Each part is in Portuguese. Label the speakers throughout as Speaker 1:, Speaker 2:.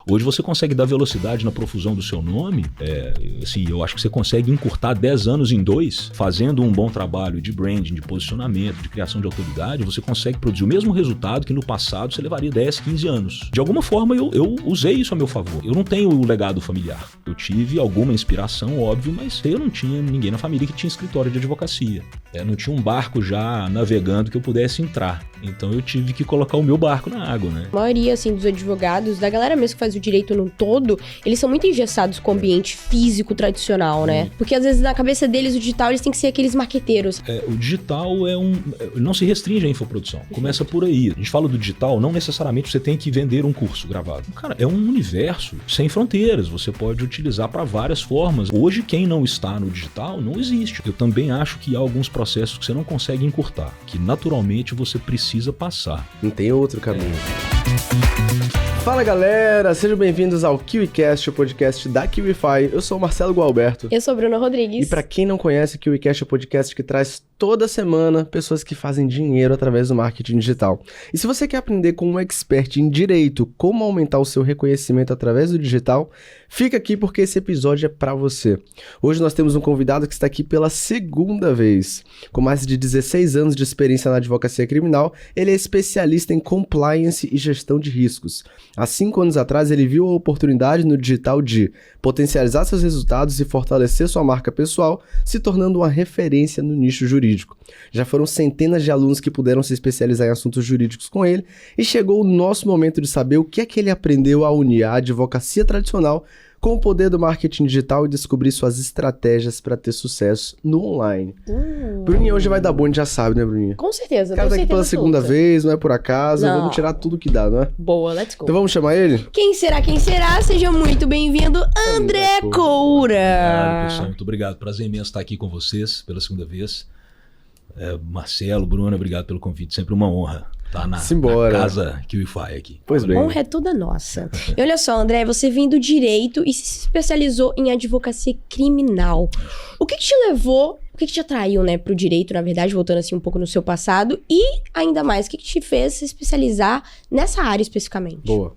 Speaker 1: Hoje você consegue dar velocidade na profusão do seu nome, assim, eu acho que você consegue encurtar 10 anos em 2, fazendo um bom trabalho de branding, de posicionamento, de criação de autoridade, você consegue produzir o mesmo resultado que no passado você levaria 10, 15 anos. De alguma forma eu usei isso a meu favor. Eu não tenho o legado familiar. Eu tive alguma inspiração, óbvio, mas eu não tinha ninguém na família que tinha escritório de advocacia. Não tinha um barco já navegando que eu pudesse entrar. Então eu tive que colocar o meu barco na água, né?
Speaker 2: A maioria, assim, dos advogados, da galera mesmo que faz o direito no todo, eles são muito engessados com o ambiente físico tradicional, né? Porque às vezes na cabeça deles o digital, eles têm que ser aqueles marqueteiros.
Speaker 1: O digital não se restringe à infoprodução. Começa por aí. A gente fala do digital, não necessariamente você tem que vender um curso gravado. Cara, é um universo sem fronteiras. Você pode utilizar para várias formas. Hoje, quem não está no digital não existe. Eu também acho que há alguns processos que você não consegue encurtar, que naturalmente você precisa passar.
Speaker 3: Não tem outro caminho. Fala galera, sejam bem-vindos ao KiwiCast, o podcast da KiwiFi. Eu sou o Marcelo Gualberto.
Speaker 2: Eu sou Bruna Rodrigues.
Speaker 3: E pra quem não conhece, o KiwiCast é o podcast que traz toda semana pessoas que fazem dinheiro através do marketing digital. E se você quer aprender com um expert em direito como aumentar o seu reconhecimento através do digital, fica aqui porque esse episódio é pra você. Hoje nós temos um convidado que está aqui pela segunda vez. Com mais de 16 anos de experiência na advocacia criminal, ele é especialista em compliance e gestão de riscos. Há 5 anos atrás, ele viu a oportunidade no digital de potencializar seus resultados e fortalecer sua marca pessoal, se tornando uma referência no nicho jurídico. Já foram centenas de alunos que puderam se especializar em assuntos jurídicos com ele, e chegou o nosso momento de saber o que é que ele aprendeu a unir a advocacia tradicional com o poder do marketing digital e descobrir suas estratégias para ter sucesso no online. Bruninha hoje vai dar bom, a gente já sabe, né, Bruninha?
Speaker 2: Com certeza.
Speaker 3: O cara tá aqui pela segunda vez, não é por acaso,
Speaker 2: Não.
Speaker 3: Vamos tirar tudo que dá, não é?
Speaker 2: Boa, let's go.
Speaker 3: Então vamos chamar ele?
Speaker 2: Quem será? Seja muito bem-vindo, André Coura.
Speaker 1: Pessoal, muito obrigado. Prazer imenso estar aqui com vocês pela segunda vez. Marcelo, Bruna, obrigado pelo convite. Sempre uma honra estar na casa KiwiFi aqui.
Speaker 3: Pois bem.
Speaker 2: A honra é toda nossa. E olha só, André, você vem do direito e se especializou em advocacia criminal. O que te levou, o que te atraiu, né, pro direito, na verdade, voltando assim um pouco no seu passado, e ainda mais, o que te fez se especializar nessa área especificamente?
Speaker 3: Boa.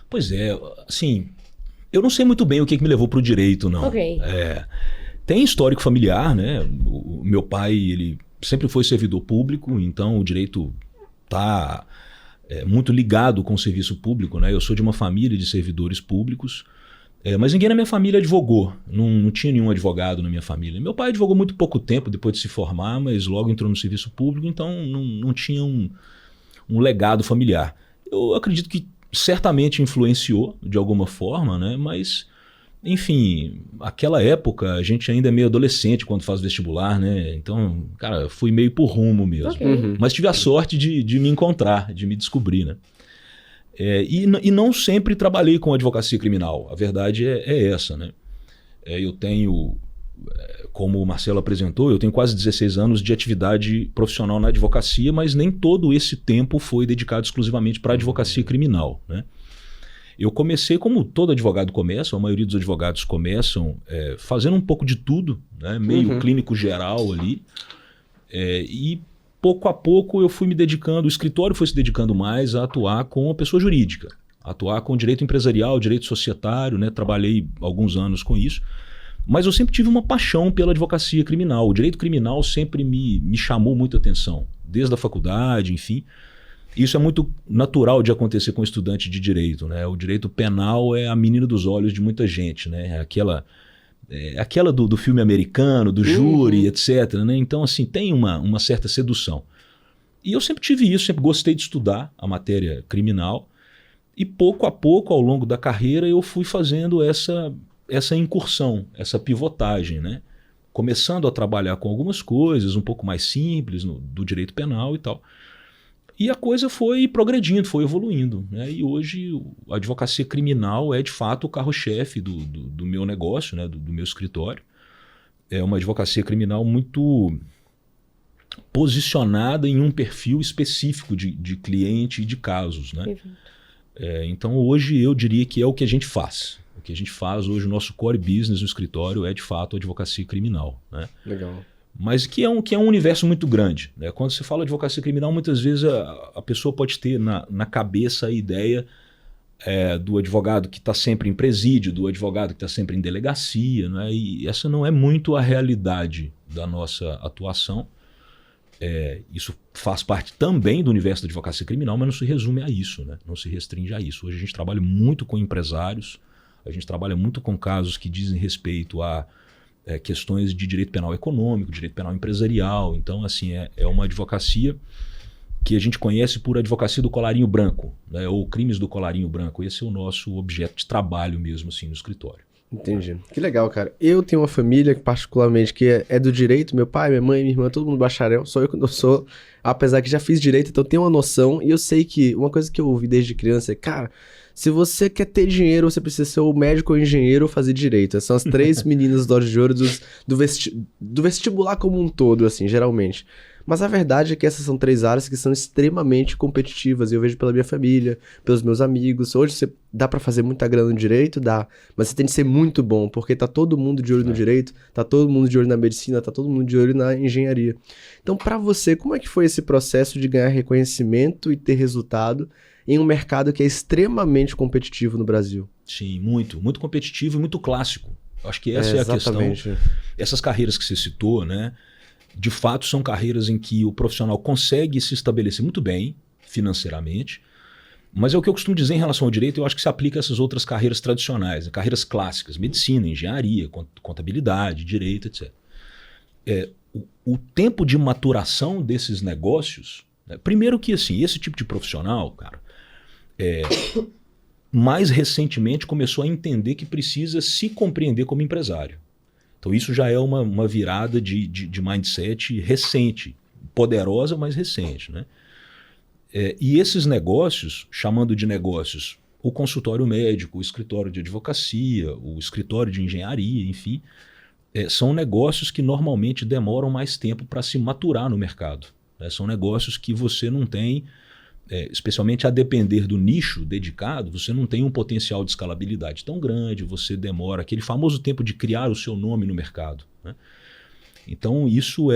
Speaker 1: Pois é, assim, eu não sei muito bem o que me levou pro direito, não.
Speaker 2: Ok.
Speaker 1: Tem histórico familiar, né? O meu pai, ele sempre foi servidor público, então o direito está muito ligado com o serviço público, né? Eu sou de uma família de servidores públicos, mas ninguém na minha família advogou, não tinha nenhum advogado na minha família. Meu pai advogou muito pouco tempo depois de se formar, mas logo entrou no serviço público, então não tinha um legado familiar. Eu acredito que certamente influenciou de alguma forma, né? Mas, enfim, aquela época a gente ainda é meio adolescente quando faz vestibular, né? Então, cara, fui meio por rumo mesmo.
Speaker 2: Okay.
Speaker 1: Mas tive a sorte de me encontrar, de me descobrir, né? E não sempre trabalhei com advocacia criminal. A verdade é essa, né? Eu tenho, como o Marcelo apresentou, eu tenho quase 16 anos de atividade profissional na advocacia, mas nem todo esse tempo foi dedicado exclusivamente para a advocacia criminal, né? Eu comecei como todo advogado começa, a maioria dos advogados começam fazendo um pouco de tudo, né? Meio clínico geral ali, e pouco a pouco eu fui me dedicando, o escritório foi se dedicando mais a atuar com a pessoa jurídica, atuar com direito empresarial, direito societário, né? Trabalhei alguns anos com isso, mas eu sempre tive uma paixão pela advocacia criminal. O direito criminal sempre me chamou muita atenção, desde a faculdade, enfim. Isso é muito natural de acontecer com estudante de direito, né? O direito penal é a menina dos olhos de muita gente, né? Aquela do filme americano, do júri, etc, né? Então, assim, tem uma certa sedução. E eu sempre tive isso, sempre gostei de estudar a matéria criminal. E pouco a pouco, ao longo da carreira, eu fui fazendo essa incursão, essa pivotagem, né? Começando a trabalhar com algumas coisas um pouco mais simples do direito penal e tal. E a coisa foi progredindo, foi evoluindo, né? E hoje a advocacia criminal é de fato o carro-chefe do meu negócio, né? do meu escritório. É uma advocacia criminal muito posicionada em um perfil específico de cliente e de casos, né? Então hoje eu diria que é o que a gente faz. O que a gente faz hoje, o nosso core business no escritório é de fato a advocacia criminal, né?
Speaker 3: Legal.
Speaker 1: Mas que é um universo muito grande, né? Quando se fala de advocacia criminal, muitas vezes a pessoa pode ter na cabeça a ideia do advogado que está sempre em presídio, do advogado que está sempre em delegacia, né? E essa não é muito a realidade da nossa atuação. Isso faz parte também do universo da advocacia criminal, mas não se resume a isso, né? Não se restringe a isso. Hoje a gente trabalha muito com empresários, a gente trabalha muito com casos que dizem respeito a questões de direito penal econômico, direito penal empresarial. Então, assim, é uma advocacia que a gente conhece por advocacia do colarinho branco, né? Ou crimes do colarinho branco. Esse é o nosso objeto de trabalho mesmo, assim, no escritório.
Speaker 3: Entendi. Que legal, cara. Eu tenho uma família, particularmente, que é do direito. Meu pai, minha mãe, minha irmã, todo mundo bacharel. Só eu que não sou. Apesar que já fiz direito, então tenho uma noção. E eu sei que uma coisa que eu ouvi desde criança é, cara, se você quer ter dinheiro, você precisa ser o médico ou engenheiro ou fazer direito. Essas são as 3 meninas do de ouro do vestibular como um todo, assim, geralmente. Mas a verdade é que essas são 3 áreas que são extremamente competitivas. E eu vejo pela minha família, pelos meus amigos. Hoje você dá pra fazer muita grana no direito? Dá. Mas você tem de ser muito bom, porque tá todo mundo de olho no direito, tá todo mundo de olho na medicina, tá todo mundo de olho na engenharia. Então, pra você, como é que foi esse processo de ganhar reconhecimento e ter resultado em um mercado que é extremamente competitivo no Brasil?
Speaker 1: Sim, muito. Muito competitivo e muito clássico. Eu acho que essa é a questão. Essas carreiras que você citou, né? De fato, são carreiras em que o profissional consegue se estabelecer muito bem financeiramente, mas é o que eu costumo dizer em relação ao direito, eu acho que se aplica a essas outras carreiras tradicionais, né? Carreiras clássicas, medicina, engenharia, contabilidade, direito, etc. O tempo de maturação desses negócios, né? Primeiro que assim, esse tipo de profissional, cara, mais recentemente começou a entender que precisa se compreender como empresário. Então isso já é uma virada de mindset recente, poderosa, mas recente, né? E esses negócios, chamando de negócios o consultório médico, o escritório de advocacia, o escritório de engenharia, enfim, são negócios que normalmente demoram mais tempo para se maturar no mercado, né? São negócios que você não tem, especialmente a depender do nicho dedicado, você não tem um potencial de escalabilidade tão grande, você demora aquele famoso tempo de criar o seu nome no mercado, né? Então isso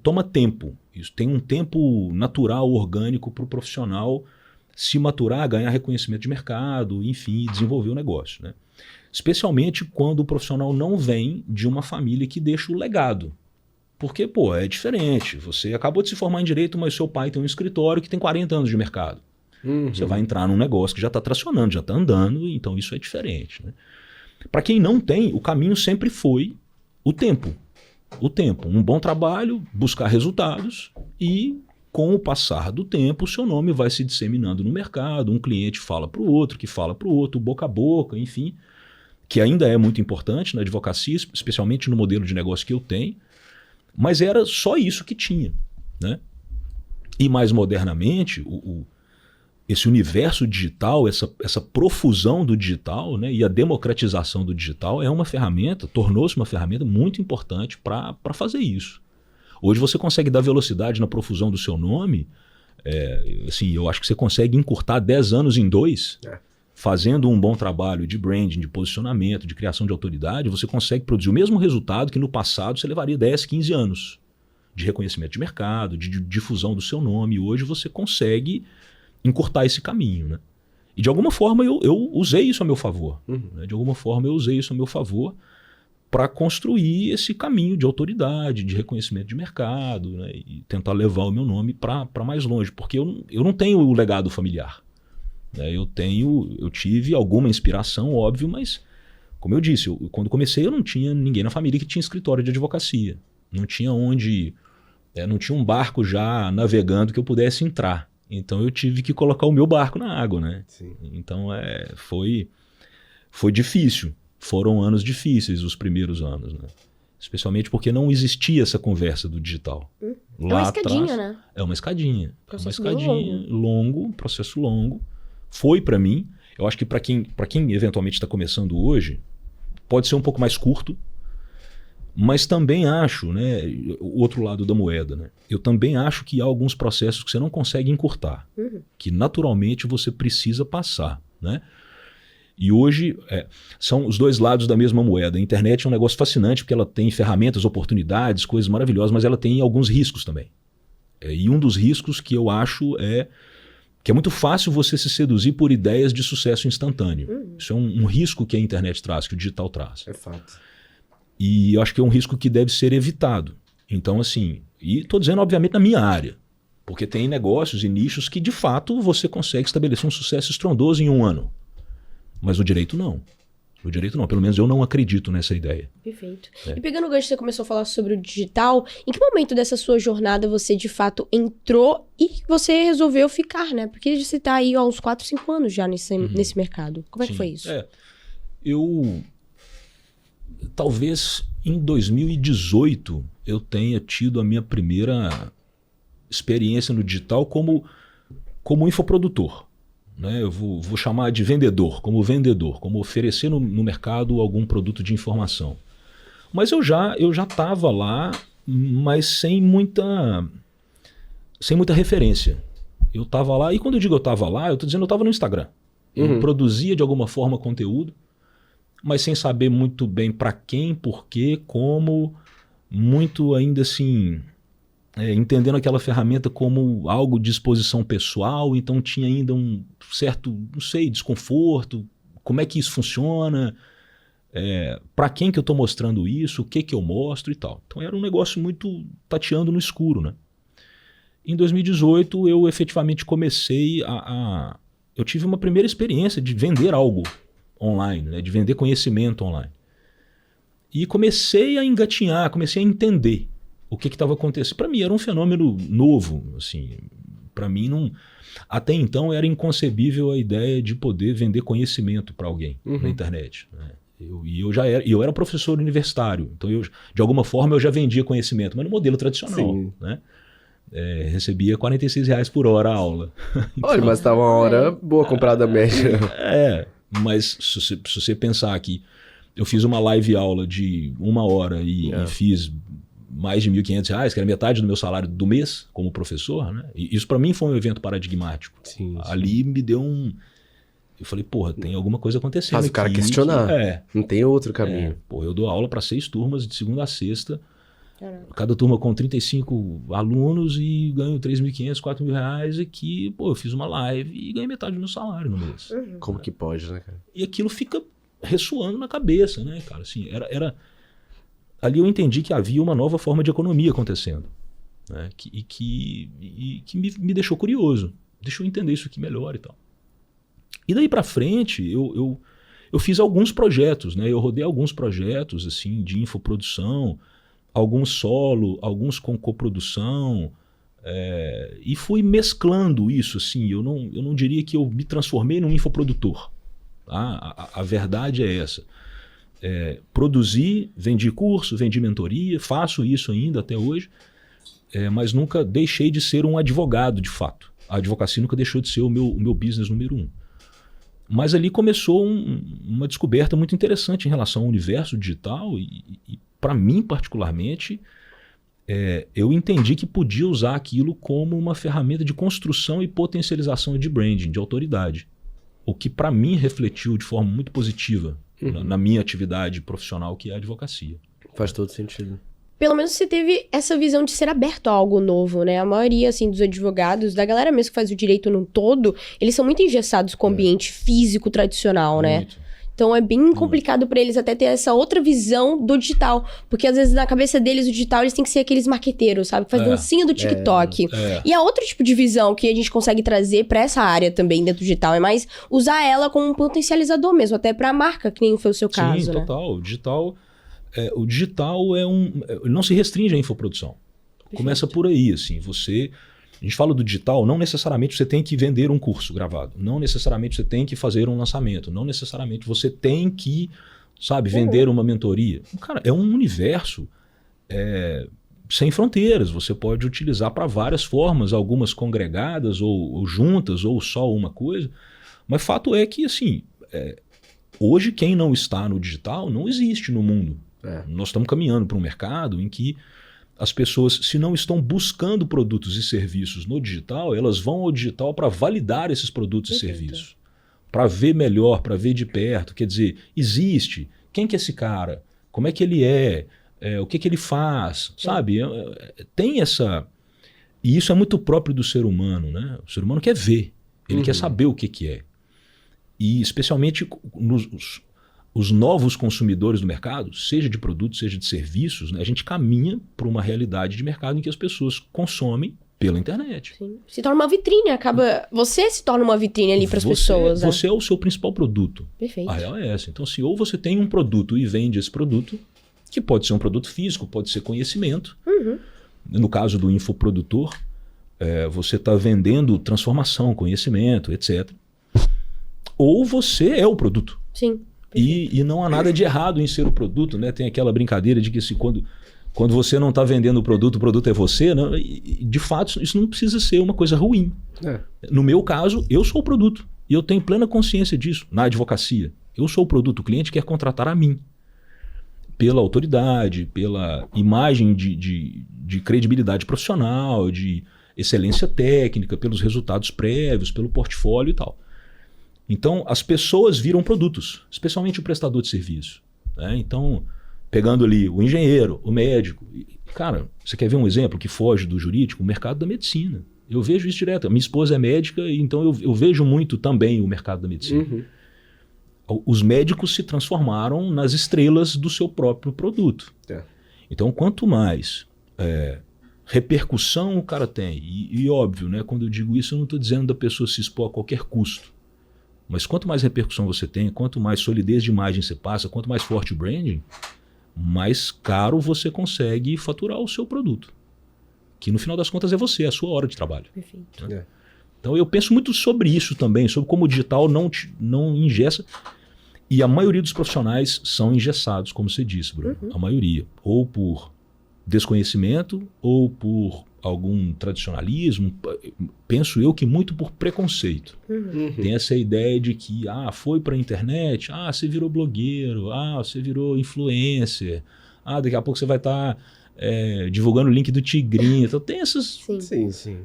Speaker 1: toma tempo, isso tem um tempo natural, orgânico para o profissional se maturar, ganhar reconhecimento de mercado, enfim, desenvolver o negócio, né? Especialmente quando o profissional não vem de uma família que deixa o legado. Porque, é diferente. Você acabou de se formar em direito, mas seu pai tem um escritório que tem 40 anos de mercado. Uhum. Você vai entrar num negócio que já está tracionando, já está andando, então isso é diferente, né? Para quem não tem, o caminho sempre foi o tempo. O tempo. Um bom trabalho, buscar resultados e, com o passar do tempo, o seu nome vai se disseminando no mercado, um cliente fala para o outro, que fala para o outro, boca a boca, enfim, que ainda é muito importante na advocacia, especialmente no modelo de negócio que eu tenho. Mas era só isso que tinha, né? E mais modernamente, esse universo digital, essa profusão do digital, né, e a democratização do digital tornou-se uma ferramenta muito importante para fazer isso. Hoje você consegue dar velocidade na profusão do seu nome, assim, eu acho que você consegue encurtar 10 anos em 2, fazendo um bom trabalho de branding, de posicionamento, de criação de autoridade, você consegue produzir o mesmo resultado que no passado você levaria 10, 15 anos de reconhecimento de mercado, de difusão do seu nome. E hoje você consegue encurtar esse caminho, né? E de alguma forma eu usei isso a meu favor. Né? De alguma forma eu usei isso a meu favor para construir esse caminho de autoridade, de reconhecimento de mercado, né? E tentar levar o meu nome para mais longe, porque eu não tenho o legado familiar. Eu tive alguma inspiração, óbvio, mas, como eu disse, quando comecei eu não tinha ninguém na família que tinha escritório de advocacia. Não tinha não tinha um barco já navegando que eu pudesse entrar. Então eu tive que colocar o meu barco na água, né? Sim. Então foi difícil. Foram anos difíceis os primeiros anos, né? Especialmente porque não existia essa conversa do digital.
Speaker 2: Lá uma escadinha, atrás, né?
Speaker 1: É uma escadinha.
Speaker 2: Processo
Speaker 1: longo, processo longo. Foi para mim. Eu acho que para quem eventualmente está começando hoje, pode ser um pouco mais curto, mas também acho, né, o outro lado da moeda, né? Eu também acho que há alguns processos que você não consegue encurtar, que naturalmente você precisa passar, né? E hoje são os dois lados da mesma moeda. A internet é um negócio fascinante porque ela tem ferramentas, oportunidades, coisas maravilhosas, mas ela tem alguns riscos também. E um dos riscos que eu acho que é muito fácil você se seduzir por ideias de sucesso instantâneo. Isso é um risco que a internet traz, que o digital traz.
Speaker 3: É fato.
Speaker 1: E eu acho que é um risco que deve ser evitado. Então, assim, e estou dizendo, obviamente, na minha área, porque tem negócios e nichos que, de fato, você consegue estabelecer um sucesso estrondoso em um ano. Mas no direito, não. No direito, não. Pelo menos eu não acredito nessa ideia.
Speaker 2: Perfeito. E pegando o gancho que você começou a falar sobre o digital, em que momento dessa sua jornada você, de fato, entrou e você resolveu ficar, né? Porque você está aí há uns 4, 5 anos já nesse mercado. Como é que foi isso?
Speaker 1: Eu... Talvez em 2018 eu tenha tido a minha primeira experiência no digital como infoprodutor. Né? Eu vou chamar de vendedor, como oferecer no mercado algum produto de informação. Mas eu já estava lá, mas sem muita referência. Eu estava lá, e quando eu digo eu estava lá, eu estou dizendo eu estava no Instagram. Eu produzia de alguma forma conteúdo, mas sem saber muito bem para quem, por quê, como, muito ainda assim... entendendo aquela ferramenta como algo de exposição pessoal, então tinha ainda um certo, não sei, desconforto, como é que isso funciona, para quem que eu estou mostrando isso, o que eu mostro e tal. Então era um negócio muito tateando no escuro, né? Em 2018 eu efetivamente comecei eu tive uma primeira experiência de vender algo online, né? De vender conhecimento online. E comecei a engatinhar, comecei a entender o que estava acontecendo. Para mim era um fenômeno novo, assim. Para mim não, até então era inconcebível a ideia de poder vender conhecimento para alguém na internet. Né? Eu era professor universitário, então de alguma forma eu já vendia conhecimento, mas no modelo tradicional, né? Recebia R$46 por hora a aula.
Speaker 3: Então, olha, mas tá uma hora boa comprada média.
Speaker 1: Mas se você pensar que eu fiz uma live aula de 1 hora e fiz mais de R$1.500, que era metade do meu salário do mês como professor, né? E isso para mim foi um evento paradigmático. Sim. Ali me deu eu falei, porra, tem alguma coisa acontecendo.
Speaker 3: Faz o cara questionar. Não tem outro caminho.
Speaker 1: Eu dou aula para 6 turmas de segunda a sexta. Caramba. Cada turma com 35 alunos e ganho R$3.500, R$4.000 e que, eu fiz uma live e ganhei metade do meu salário no mês.
Speaker 3: Como que pode, né, cara?
Speaker 1: E aquilo fica ressoando na cabeça, né, cara? Assim, ali eu entendi que havia uma nova forma de economia acontecendo, né? Que me deixou curioso, deixou eu entender isso aqui melhor e tal. E daí para frente eu fiz alguns projetos, né? Eu rodei alguns projetos assim de infoprodução, alguns solo, alguns com coprodução, e fui mesclando isso, assim. Eu não diria que eu me transformei num infoprodutor. Tá? A verdade é essa. Produzi, vendi curso, vendi mentoria, faço isso ainda até hoje, mas nunca deixei de ser um advogado de fato. A advocacia nunca deixou de ser o meu business número 1. Mas ali começou uma descoberta muito interessante em relação ao universo digital e para mim particularmente, eu entendi que podia usar aquilo como uma ferramenta de construção e potencialização de branding, de autoridade. O que para mim refletiu de forma muito positiva na minha atividade profissional, que é a advocacia.
Speaker 3: Faz todo sentido.
Speaker 2: Pelo menos você teve essa visão de ser aberto a algo novo, né? A maioria, assim, dos advogados, da galera mesmo que faz o direito num todo, eles são muito engessados com o ambiente físico tradicional, né? Então é bem complicado para eles até ter essa outra visão do digital. Porque às vezes na cabeça deles o digital eles têm que ser aqueles marqueteiros, sabe? Que faz dancinha do TikTok. E há outro tipo de visão que a gente consegue trazer para essa área também dentro do digital. É mais usar ela como um potencializador mesmo, até para a marca, que nem foi o seu caso.
Speaker 1: Sim,
Speaker 2: né?
Speaker 1: Total. O digital ele não se restringe à infoprodução. Perfeito. Começa por aí, assim. A gente fala do digital, não necessariamente você tem que vender um curso gravado. Não necessariamente você tem que fazer um lançamento. Não necessariamente você tem que, vender uma mentoria. Cara, é um universo sem fronteiras. Você pode utilizar para várias formas, algumas congregadas ou juntas, ou só uma coisa. Mas fato é que, assim, hoje quem não está no digital não existe no mundo. Nós estamos caminhando para um mercado em que as pessoas, se não estão buscando produtos e serviços no digital, elas vão ao digital para validar esses produtos e serviços. Para ver melhor, para ver de perto. Quer dizer, existe. Quem que é esse cara? Como é que ele é? O que ele faz? Sabe? Tem essa... E isso é muito próprio do ser humano, né? O ser humano quer ver. Ele quer saber o que é. E especialmente os novos consumidores do mercado, seja de produtos, seja de serviços, né, a gente caminha para uma realidade de mercado em que as pessoas consomem pela internet.
Speaker 2: Sim. Se torna uma vitrine, você se torna uma vitrine ali para as pessoas.
Speaker 1: Você é o seu principal produto.
Speaker 2: Perfeito.
Speaker 1: A real é essa. Então, se ou você tem um produto e vende esse produto, que pode ser um produto físico, pode ser conhecimento. No caso do infoprodutor, você está vendendo transformação, conhecimento, etc. Ou você é o produto.
Speaker 2: Sim.
Speaker 1: E não há nada de errado em ser o produto, né? Tem aquela brincadeira de que quando você não está vendendo o produto é você. Não? E, de fato, isso não precisa ser uma coisa ruim. No meu caso, eu sou o produto. E eu tenho plena consciência disso. Na advocacia, eu sou o produto. O cliente quer contratar a mim. Pela autoridade, pela imagem de credibilidade profissional, de excelência técnica, pelos resultados prévios, pelo portfólio e tal. Então, as pessoas viram produtos, especialmente o prestador de serviço. Né? Então, pegando ali o engenheiro, o médico. Cara, você quer ver um exemplo que foge do jurídico? O mercado da medicina. Eu vejo isso direto. A minha esposa é médica, então eu vejo muito também o mercado da medicina. Os médicos se transformaram nas estrelas do seu próprio produto. Então, quanto mais repercussão o cara tem, e óbvio, né, quando eu digo isso, eu não estou dizendo da pessoa se expor a qualquer custo. Mas quanto mais repercussão você tem, quanto mais solidez de imagem você passa, quanto mais forte o branding, mais caro você consegue faturar o seu produto. Que no final das contas é você, é a sua hora de trabalho.
Speaker 2: Perfeito.
Speaker 1: Né? Então eu penso muito sobre isso também, sobre como o digital não engessa. E a maioria dos profissionais são engessados, como você disse, Bruno. A maioria. Ou por desconhecimento, ou por algum tradicionalismo, penso eu que muito por preconceito. Tem essa ideia de que foi para a internet, você virou blogueiro, você virou influencer, daqui a pouco você vai estar divulgando o link do Tigrinho. Então tem essas...
Speaker 3: Sim.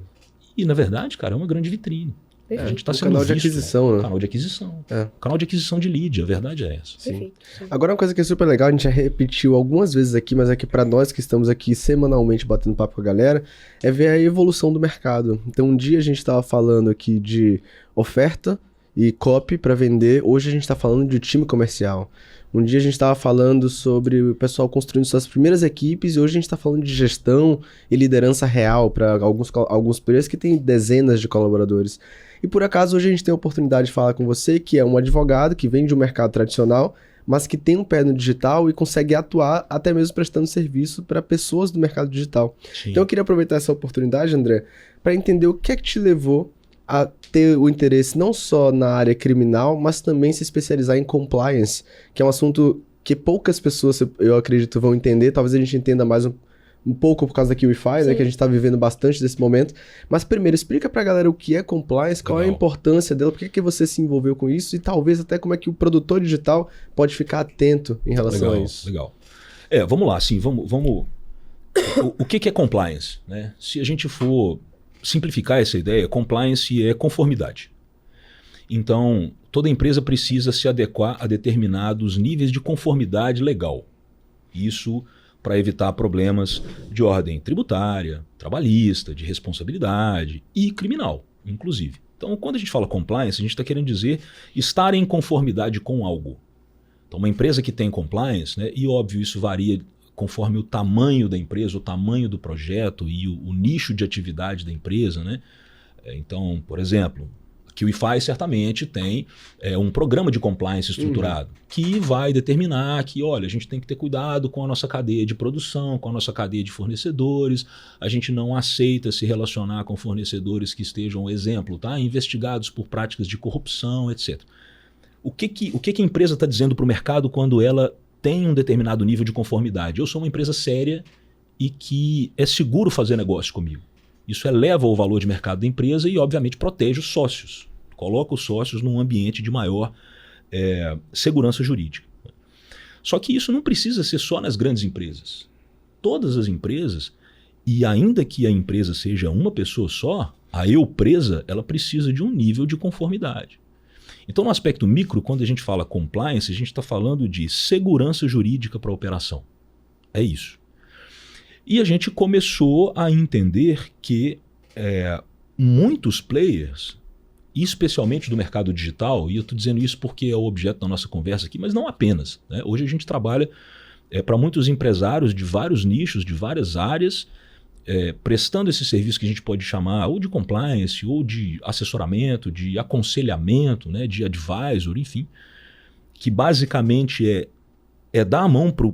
Speaker 1: E na verdade, cara, é uma grande vitrine. A gente está sendo
Speaker 3: canal de
Speaker 1: visto,
Speaker 3: aquisição, né?
Speaker 1: Canal de aquisição. Canal de aquisição de lead, a verdade é essa.
Speaker 2: Perfeito.
Speaker 3: Agora, uma coisa que é super legal, a gente já repetiu algumas vezes aqui, mas aqui para nós que estamos aqui semanalmente batendo papo com a galera, é ver a evolução do mercado. Então, um dia a gente estava falando aqui de oferta e copy para vender, hoje a gente está falando de time comercial. Um dia a gente estava falando sobre o pessoal construindo suas primeiras equipes e hoje a gente está falando de gestão e liderança real para alguns players que têm dezenas de colaboradores. E por acaso hoje a gente tem a oportunidade de falar com você, que é um advogado que vem de um mercado tradicional, mas que tem um pé no digital e consegue atuar até mesmo prestando serviço para pessoas do mercado digital.
Speaker 1: Sim.
Speaker 3: Então eu queria aproveitar essa oportunidade, André, para entender o que é que te levou a ter o interesse não só na área criminal, mas também se especializar em compliance, que é um assunto que poucas pessoas, eu acredito, vão entender. Talvez a gente entenda mais um pouco por causa da QIFI, né, que a gente está vivendo bastante desse momento. Mas primeiro, explica para a galera o que é compliance, qual é a importância dela, por que você se envolveu com isso e talvez até como é que o produtor digital pode ficar atento em relação a isso.
Speaker 1: Legal. Vamos lá, sim, vamos... O que é compliance? Né? Se a gente for simplificar essa ideia, compliance é conformidade. Então, toda empresa precisa se adequar a determinados níveis de conformidade legal. Isso para evitar problemas de ordem tributária, trabalhista, de responsabilidade e criminal, inclusive. Então, quando a gente fala compliance, a gente está querendo dizer estar em conformidade com algo. Então, uma empresa que tem compliance, né, e óbvio isso varia conforme o tamanho da empresa, o tamanho do projeto e o nicho de atividade da empresa, né? Então, por exemplo, a QIFI certamente tem um programa de compliance estruturado que vai determinar que, olha, a gente tem que ter cuidado com a nossa cadeia de produção, com a nossa cadeia de fornecedores, a gente não aceita se relacionar com fornecedores que estejam, exemplo, investigados por práticas de corrupção, etc. O que a empresa está dizendo para o mercado quando ela tem um determinado nível de conformidade? Eu sou uma empresa séria e que é seguro fazer negócio comigo. Isso eleva o valor de mercado da empresa e, obviamente, protege os sócios. Coloca os sócios num ambiente de maior segurança jurídica. Só que isso não precisa ser só nas grandes empresas. Todas as empresas, e ainda que a empresa seja uma pessoa só, a empresa ela precisa de um nível de conformidade. Então, no aspecto micro, quando a gente fala compliance, a gente está falando de segurança jurídica para a operação. É isso. E a gente começou a entender que muitos players especialmente do mercado digital, e eu estou dizendo isso porque é o objeto da nossa conversa aqui, mas não apenas. Né? Hoje a gente trabalha para muitos empresários de vários nichos, de várias áreas, prestando esse serviço que a gente pode chamar ou de compliance, ou de assessoramento, de aconselhamento, né, de advisor, enfim, que basicamente é dar a mão para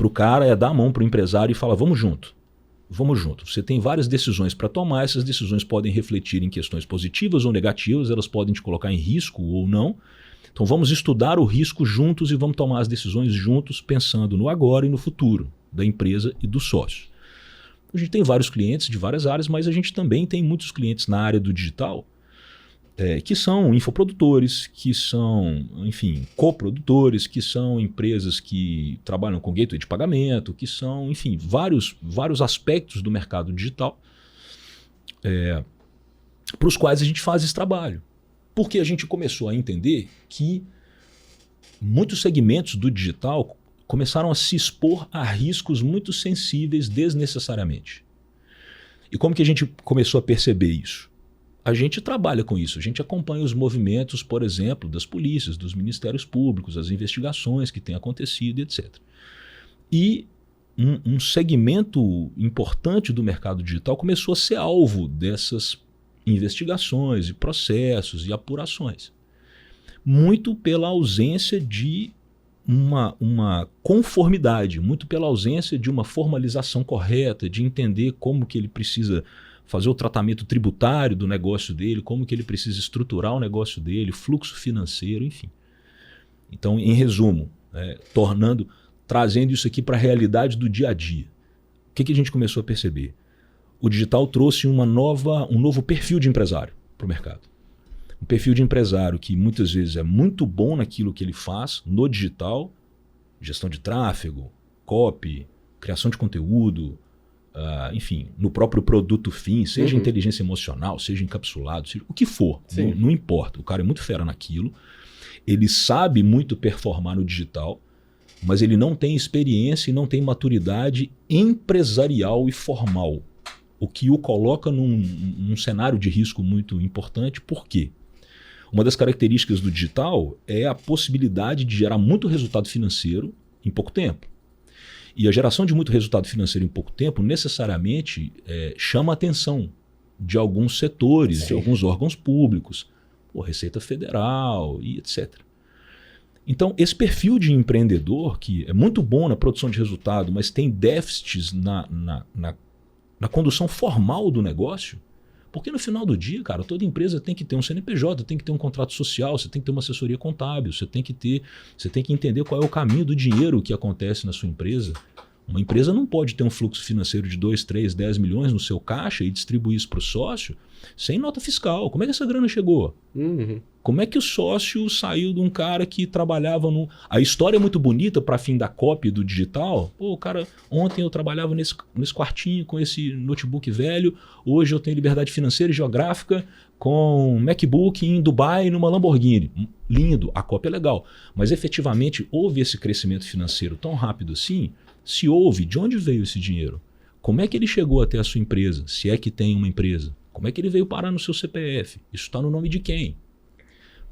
Speaker 1: o cara, é dar a mão para o empresário e falar, vamos junto. Vamos junto. Você tem várias decisões para tomar, essas decisões podem refletir em questões positivas ou negativas, elas podem te colocar em risco ou não. Então vamos estudar o risco juntos e vamos tomar as decisões juntos, pensando no agora e no futuro da empresa e do sócio. A gente tem vários clientes de várias áreas, mas a gente também tem muitos clientes na área do digital que são infoprodutores, que são, enfim, coprodutores, que são empresas que trabalham com gateway de pagamento, que são, enfim, vários aspectos do mercado digital para os quais a gente faz esse trabalho. Porque a gente começou a entender que muitos segmentos do digital começaram a se expor a riscos muito sensíveis desnecessariamente. E como que a gente começou a perceber isso? A gente trabalha com isso, a gente acompanha os movimentos, por exemplo, das polícias, dos ministérios públicos, as investigações que têm acontecido, etc. E um segmento importante do mercado digital começou a ser alvo dessas investigações e processos e apurações. Muito pela ausência de uma conformidade, muito pela ausência de uma formalização correta, de entender como que ele precisa fazer o tratamento tributário do negócio dele, como que ele precisa estruturar o negócio dele, fluxo financeiro, enfim. Então, em resumo, trazendo isso aqui para a realidade do dia a dia. O que a gente começou a perceber? O digital trouxe um novo perfil de empresário para o mercado. Um perfil de empresário que muitas vezes é muito bom naquilo que ele faz no digital, gestão de tráfego, copy, criação de conteúdo, enfim, no próprio produto fim, seja inteligência emocional, seja encapsulado, seja o que for, não importa. O cara é muito fera naquilo, ele sabe muito performar no digital, mas ele não tem experiência e não tem maturidade empresarial e formal, o que o coloca num cenário de risco muito importante. Por quê? Uma das características do digital é a possibilidade de gerar muito resultado financeiro em pouco tempo. E a geração de muito resultado financeiro em pouco tempo necessariamente chama a atenção de alguns setores, de alguns órgãos públicos, Receita Federal e etc. Então, esse perfil de empreendedor, que é muito bom na produção de resultado, mas tem déficits na condução formal do negócio, porque no final do dia, cara, toda empresa tem que ter um CNPJ, tem que ter um contrato social, você tem que ter uma assessoria contábil, você tem que entender qual é o caminho do dinheiro que acontece na sua empresa. Uma empresa não pode ter um fluxo financeiro de 2, 3, 10 milhões no seu caixa e distribuir isso para o sócio sem nota fiscal. Como é que essa grana chegou? Como é que o sócio saiu de um cara que trabalhava no... A história é muito bonita para fim da cópia do digital. Cara, ontem eu trabalhava nesse quartinho com esse notebook velho, hoje eu tenho liberdade financeira e geográfica com MacBook em Dubai numa Lamborghini. Lindo, a cópia é legal. Mas efetivamente houve esse crescimento financeiro tão rápido assim? Se houve, de onde veio esse dinheiro? Como é que ele chegou até a sua empresa, se é que tem uma empresa? Como é que ele veio parar no seu CPF? Isso está no nome de quem?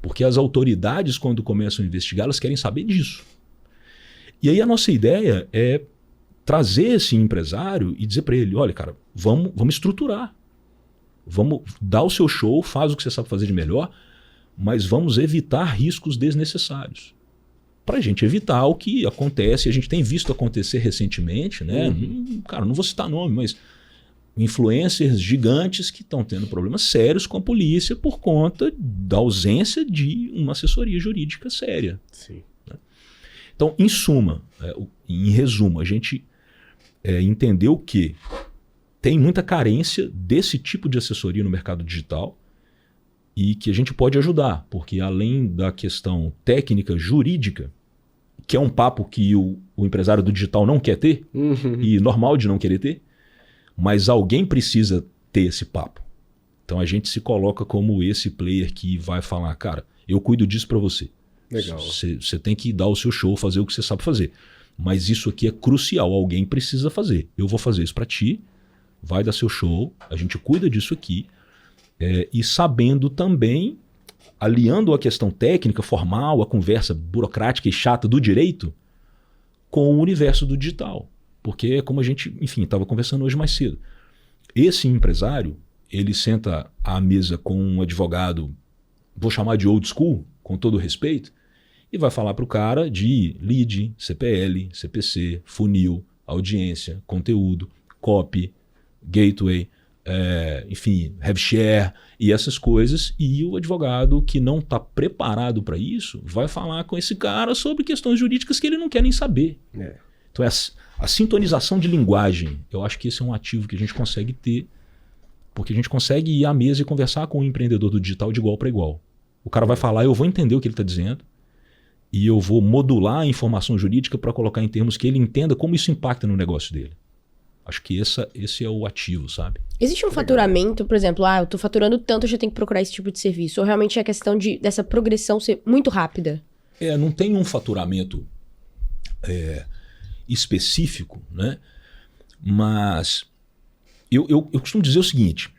Speaker 1: Porque as autoridades, quando começam a investigar, elas querem saber disso. E aí a nossa ideia é trazer esse empresário e dizer para ele, olha, cara, vamos estruturar. Vamos dar o seu show, faz o que você sabe fazer de melhor, mas vamos evitar riscos desnecessários. Para a gente evitar o que acontece, a gente tem visto acontecer recentemente, né? Cara, não vou citar nome, mas influencers gigantes que estão tendo problemas sérios com a polícia por conta da ausência de uma assessoria jurídica séria.
Speaker 3: Sim.
Speaker 1: Né? Então, em suma, em resumo, a gente entendeu que tem muita carência desse tipo de assessoria no mercado digital e que a gente pode ajudar, porque além da questão técnica jurídica, que é um papo que o empresário do digital não quer ter, e normal de não querer ter, mas alguém precisa ter esse papo. Então a gente se coloca como esse player que vai falar, cara, eu cuido disso para você.
Speaker 3: Legal.
Speaker 1: Você tem que dar o seu show, fazer o que você sabe fazer. Mas isso aqui é crucial, alguém precisa fazer. Eu vou fazer isso para ti, vai dar seu show, a gente cuida disso aqui, e sabendo também aliando a questão técnica, formal, a conversa burocrática e chata do direito com o universo do digital. Porque, como a gente, enfim, estava conversando hoje mais cedo, esse empresário, ele senta à mesa com um advogado, vou chamar de old school, com todo respeito, e vai falar para o cara de lead, CPL, CPC, funil, audiência, conteúdo, copy, gateway, enfim, rev share e essas coisas, e o advogado que não está preparado para isso vai falar com esse cara sobre questões jurídicas que ele não quer nem saber. Então a sintonização de linguagem, eu acho que esse é um ativo que a gente consegue ter, porque a gente consegue ir à mesa e conversar com o empreendedor do digital de igual para igual. O cara vai falar, eu vou entender o que ele está dizendo, e eu vou modular a informação jurídica para colocar em termos que ele entenda como isso impacta no negócio dele. Acho que esse é o ativo, sabe?
Speaker 2: Existe um faturamento, por exemplo, eu tô faturando tanto, eu já tenho que procurar esse tipo de serviço? Ou realmente é questão dessa progressão ser muito rápida?
Speaker 1: Não tem um faturamento específico, né? Mas eu costumo dizer o seguinte,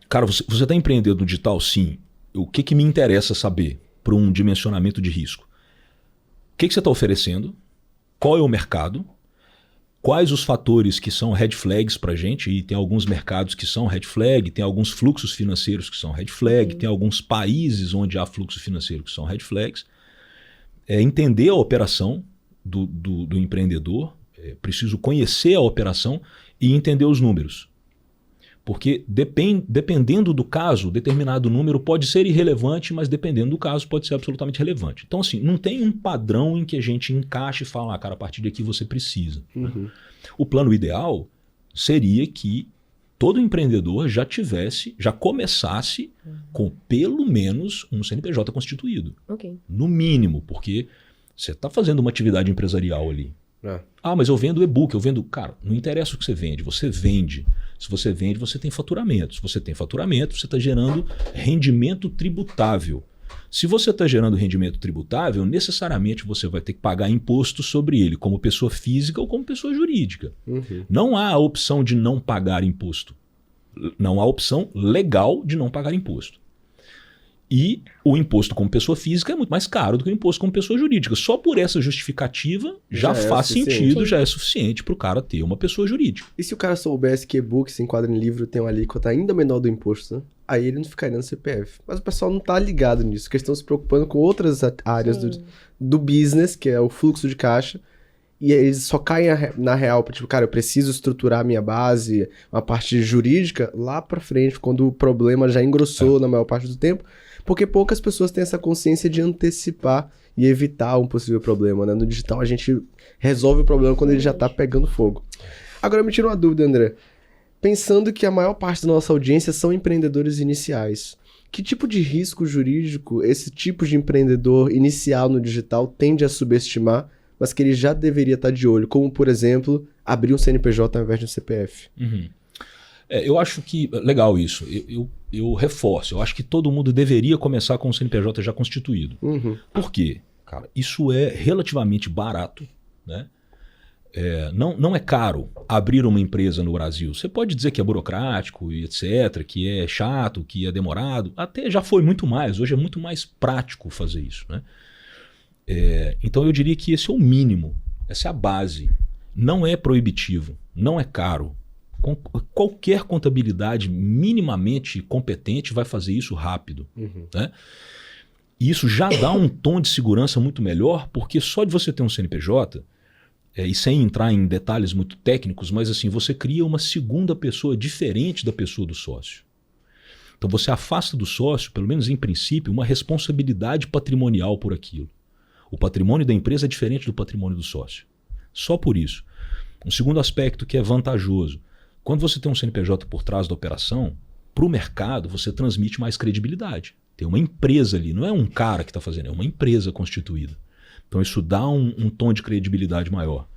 Speaker 1: cara, você está empreendendo no digital? Sim. O que me interessa saber para um dimensionamento de risco? O que você está oferecendo? Qual é o mercado? Quais os fatores que são red flags para a gente? E tem alguns mercados que são red flag, tem alguns fluxos financeiros que são red flag, tem alguns países onde há fluxo financeiro que são red flags. Entender a operação do empreendedor, preciso conhecer a operação e entender os números. Porque dependendo do caso, determinado número pode ser irrelevante, mas dependendo do caso pode ser absolutamente relevante. Então, assim, não tem um padrão em que a gente encaixe e fala, cara, a partir daqui você precisa. Né? O plano ideal seria que todo empreendedor já começasse com pelo menos um CNPJ constituído.
Speaker 2: Okay.
Speaker 1: No mínimo, porque você está fazendo uma atividade empresarial ali. Mas eu vendo e-book, eu vendo... Cara, não interessa o que você vende. Se você vende, você tem faturamento. Se você tem faturamento, você está gerando rendimento tributável. Se você está gerando rendimento tributável, necessariamente você vai ter que pagar imposto sobre ele, como pessoa física ou como pessoa jurídica. Não há a opção de não pagar imposto. Não há opção legal de não pagar imposto. E o imposto como pessoa física é muito mais caro do que o imposto como pessoa jurídica. Só por essa justificativa já faz sentido, já é suficiente para o cara ter uma pessoa jurídica.
Speaker 3: E se o cara soubesse que e-book se enquadra em livro tem uma alíquota ainda menor do imposto, né? Aí ele não ficaria no CPF. Mas o pessoal não tá ligado nisso, porque estão se preocupando com outras áreas do business, que é o fluxo de caixa, e eles só caem na real, tipo, cara, eu preciso estruturar a minha base, uma parte jurídica, lá pra frente, quando o problema já engrossou na maior parte do tempo, porque poucas pessoas têm essa consciência de antecipar e evitar um possível problema, né? No digital a gente resolve o problema quando ele já tá pegando fogo. Agora me tira uma dúvida, André. Pensando que a maior parte da nossa audiência são empreendedores iniciais, que tipo de risco jurídico esse tipo de empreendedor inicial no digital tende a subestimar, mas que ele já deveria estar de olho, como, por exemplo, abrir um CNPJ ao invés de um CPF?
Speaker 1: Eu acho que... Legal isso. Eu reforço. Eu acho que todo mundo deveria começar com um CNPJ já constituído. Por quê? Cara, isso é relativamente barato, né? Não é caro abrir uma empresa no Brasil. Você pode dizer que é burocrático e etc., que é chato, que é demorado. Até já foi muito mais. Hoje é muito mais prático fazer isso, né? Então eu diria que esse é o mínimo. Essa é a base. Não é proibitivo. Não é caro. Qualquer contabilidade minimamente competente vai fazer isso rápido. Né? E isso já dá um tom de segurança muito melhor, porque só de você ter um CNPJ, e sem entrar em detalhes muito técnicos, mas assim, você cria uma segunda pessoa diferente da pessoa do sócio. Então você afasta do sócio, pelo menos em princípio, uma responsabilidade patrimonial por aquilo. O patrimônio da empresa é diferente do patrimônio do sócio. Só por isso. Um segundo aspecto que é vantajoso. Quando você tem um CNPJ por trás da operação, para o mercado você transmite mais credibilidade. Tem uma empresa ali, não é um cara que está fazendo, é uma empresa constituída. Então isso dá um tom de credibilidade maior.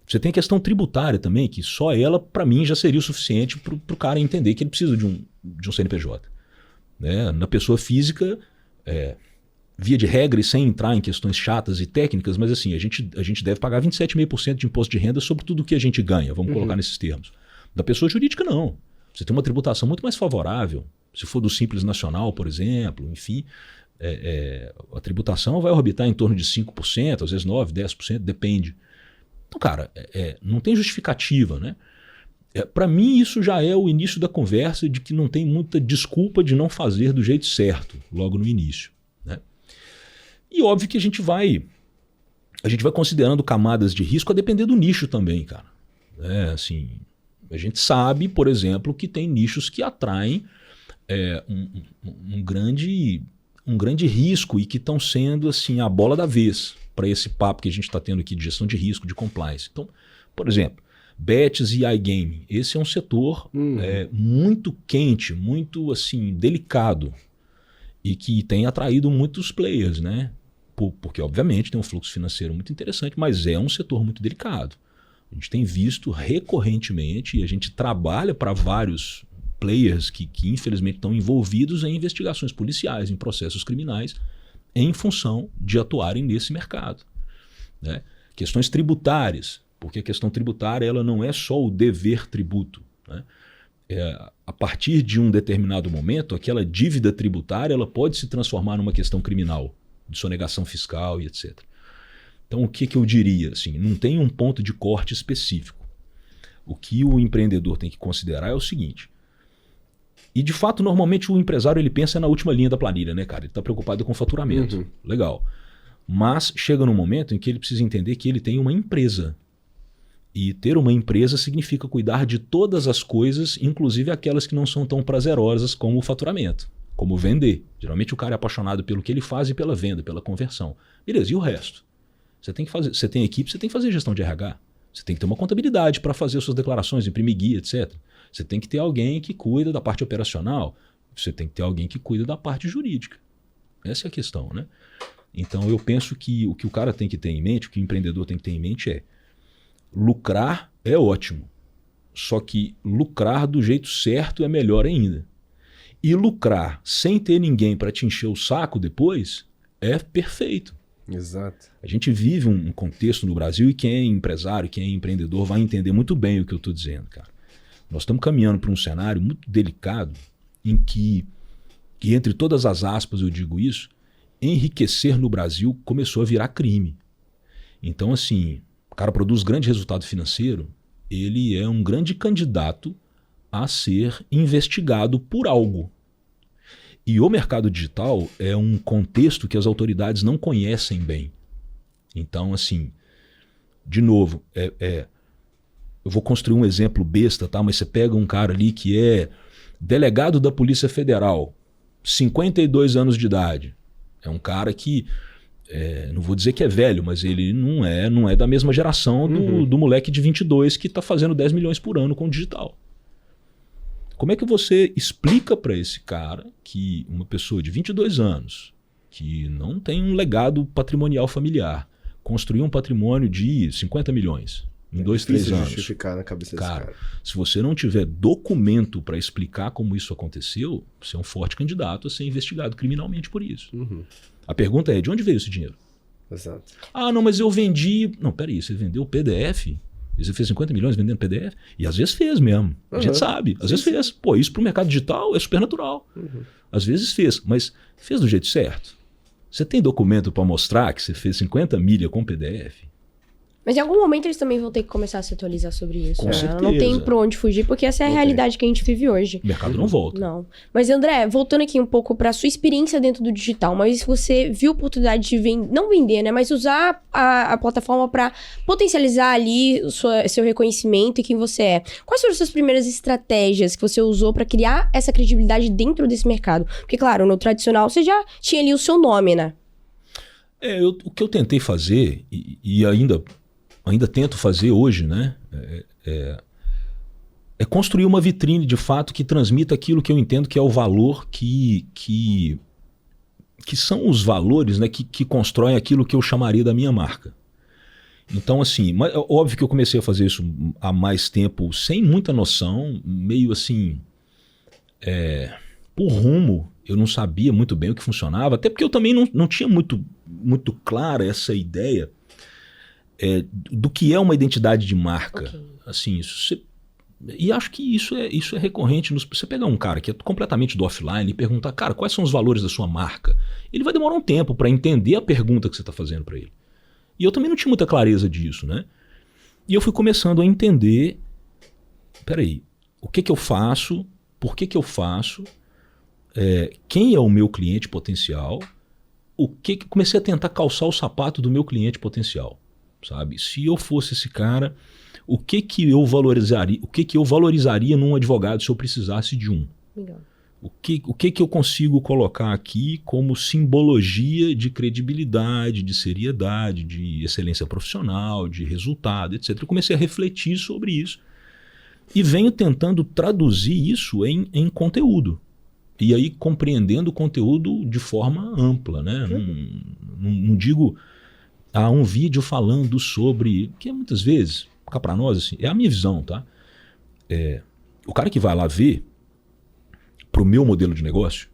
Speaker 1: Você tem a questão tributária também, que só ela, para mim, já seria o suficiente para o cara entender que ele precisa de um CNPJ. Né? Na pessoa física, via de regra e sem entrar em questões chatas e técnicas, mas assim, a gente deve pagar 27,5% de imposto de renda sobre tudo que a gente ganha, vamos colocar nesses termos. Da pessoa jurídica, não. Você tem uma tributação muito mais favorável. Se for do Simples Nacional, por exemplo, enfim, a tributação vai orbitar em torno de 5%, às vezes 9%, 10%, depende. Então, cara, não tem justificativa, né? Para mim, isso já é o início da conversa de que não tem muita desculpa de não fazer do jeito certo, logo no início, né? E óbvio que a gente vai considerando camadas de risco a depender do nicho também, cara. Assim, a gente sabe, por exemplo, que tem nichos que atraem um grande risco e que estão sendo assim, a bola da vez para esse papo que a gente está tendo aqui de gestão de risco, de compliance. Então, por exemplo, bets e iGaming. Esse é um setor muito quente, muito assim, delicado e que tem atraído muitos players, né? Porque, obviamente, tem um fluxo financeiro muito interessante, mas é um setor muito delicado. A gente tem visto recorrentemente e a gente trabalha para vários players que infelizmente estão envolvidos em investigações policiais, em processos criminais, em função de atuarem nesse mercado, né? Questões tributárias, porque a questão tributária ela não é só o dever tributo, né? A partir de um determinado momento, aquela dívida tributária ela pode se transformar numa questão criminal, de sonegação fiscal e etc. Então, o que eu diria? Assim, não tem um ponto de corte específico. O que o empreendedor tem que considerar é o seguinte. E, de fato, normalmente o empresário ele pensa na última linha da planilha, né, cara? Ele está preocupado com o faturamento.
Speaker 3: Uhum.
Speaker 1: Legal. Mas chega num momento em que ele precisa entender que ele tem uma empresa. E ter uma empresa significa cuidar de todas as coisas, inclusive aquelas que não são tão prazerosas como o faturamento, como vender. Geralmente o cara é apaixonado pelo que ele faz e pela venda, pela conversão. Beleza, e o resto? Você tem que fazer, você tem equipe, você tem que fazer gestão de RH. Você tem que ter uma contabilidade para fazer suas declarações, imprimir guia, etc. Você tem que ter alguém que cuida da parte operacional. Você tem que ter alguém que cuida da parte jurídica. Essa é a questão, né? Então eu penso que o que o cara tem que ter em mente, o que o empreendedor tem que ter em mente é lucrar é ótimo. Só que lucrar do jeito certo é melhor ainda. E lucrar sem ter ninguém para te encher o saco depois é perfeito.
Speaker 3: Exato.
Speaker 1: A gente vive um contexto no Brasil e quem é empresário, quem é empreendedor vai entender muito bem o que eu estou dizendo, cara. Nós estamos caminhando para um cenário muito delicado em que entre todas as aspas eu digo isso, enriquecer no Brasil começou a virar crime. Então, assim, o cara produz grande resultado financeiro, ele é um grande candidato a ser investigado por algo. E o mercado digital é um contexto que as autoridades não conhecem bem. Então, assim, de novo, eu vou construir um exemplo besta, tá? Mas você pega um cara ali que é delegado da Polícia Federal, 52 anos de idade. É um cara que, não vou dizer que é velho, mas ele não é da mesma geração do moleque de 22 que está fazendo 10 milhões por ano com o digital. Como é que você explica para esse cara que uma pessoa de 22 anos, que não tem um legado patrimonial familiar, construiu um patrimônio de 50 milhões em 2, 3 anos?
Speaker 3: Justificar na cabeça desse cara.
Speaker 1: Se você não tiver documento para explicar como isso aconteceu, você é um forte candidato a ser investigado criminalmente por isso.
Speaker 3: Uhum.
Speaker 1: A pergunta é, de onde veio esse dinheiro?
Speaker 3: Exato.
Speaker 1: Ah, não, mas eu vendi... Não, peraí, você vendeu o PDF? Você fez 50 milhões vendendo PDF? E às vezes fez mesmo. A gente sabe. Às vezes fez. Pô, isso pro mercado digital é super natural. Às vezes fez. Mas fez do jeito certo? Você tem documento para mostrar que você fez 50 milha com PDF?
Speaker 2: Mas em algum momento eles também vão ter que começar a se atualizar sobre isso.
Speaker 1: Com
Speaker 2: né?
Speaker 1: certeza.
Speaker 2: Não tem pra onde fugir, porque essa é a realidade que a gente vive hoje.
Speaker 1: O mercado não volta.
Speaker 2: Não. Mas André, voltando aqui um pouco pra sua experiência dentro do digital, mas você viu a oportunidade de não vender, né? Mas usar a plataforma pra potencializar ali seu reconhecimento e quem você é. Quais foram as suas primeiras estratégias que você usou pra criar essa credibilidade dentro desse mercado? Porque, claro, no tradicional você já tinha ali o seu nome, né?
Speaker 1: O que eu tentei fazer, e ainda tento fazer hoje, né? É construir uma vitrine de fato que transmita aquilo que eu entendo que é o valor que são os valores, né, que constroem aquilo que eu chamaria da minha marca. Então, assim, óbvio que eu comecei a fazer isso há mais tempo sem muita noção, meio assim, por rumo. Eu não sabia muito bem o que funcionava, até porque eu também não tinha muito clara essa ideia do que é uma identidade de marca. Okay. Assim, E acho que isso é recorrente. Você pegar um cara que é completamente do offline e perguntar, cara, quais são os valores da sua marca? Ele vai demorar um tempo para entender a pergunta que você está fazendo para ele. E eu também não tinha muita clareza disso, né? E eu fui começando a entender, peraí, o que eu faço, por que eu faço, quem é o meu cliente potencial, comecei a tentar calçar o sapato do meu cliente potencial, sabe? Se eu fosse esse cara, o que eu valorizaria num advogado se eu precisasse de um?
Speaker 2: Legal.
Speaker 1: O que eu consigo colocar aqui como simbologia de credibilidade, de seriedade, de excelência profissional, de resultado, etc. Eu comecei a refletir sobre isso e venho tentando traduzir isso em conteúdo. E aí compreendendo o conteúdo de forma ampla, né? Não digo um vídeo falando sobre... Que muitas vezes, cá para nós, assim, é a minha visão, tá? O cara que vai lá ver para o meu modelo de negócio,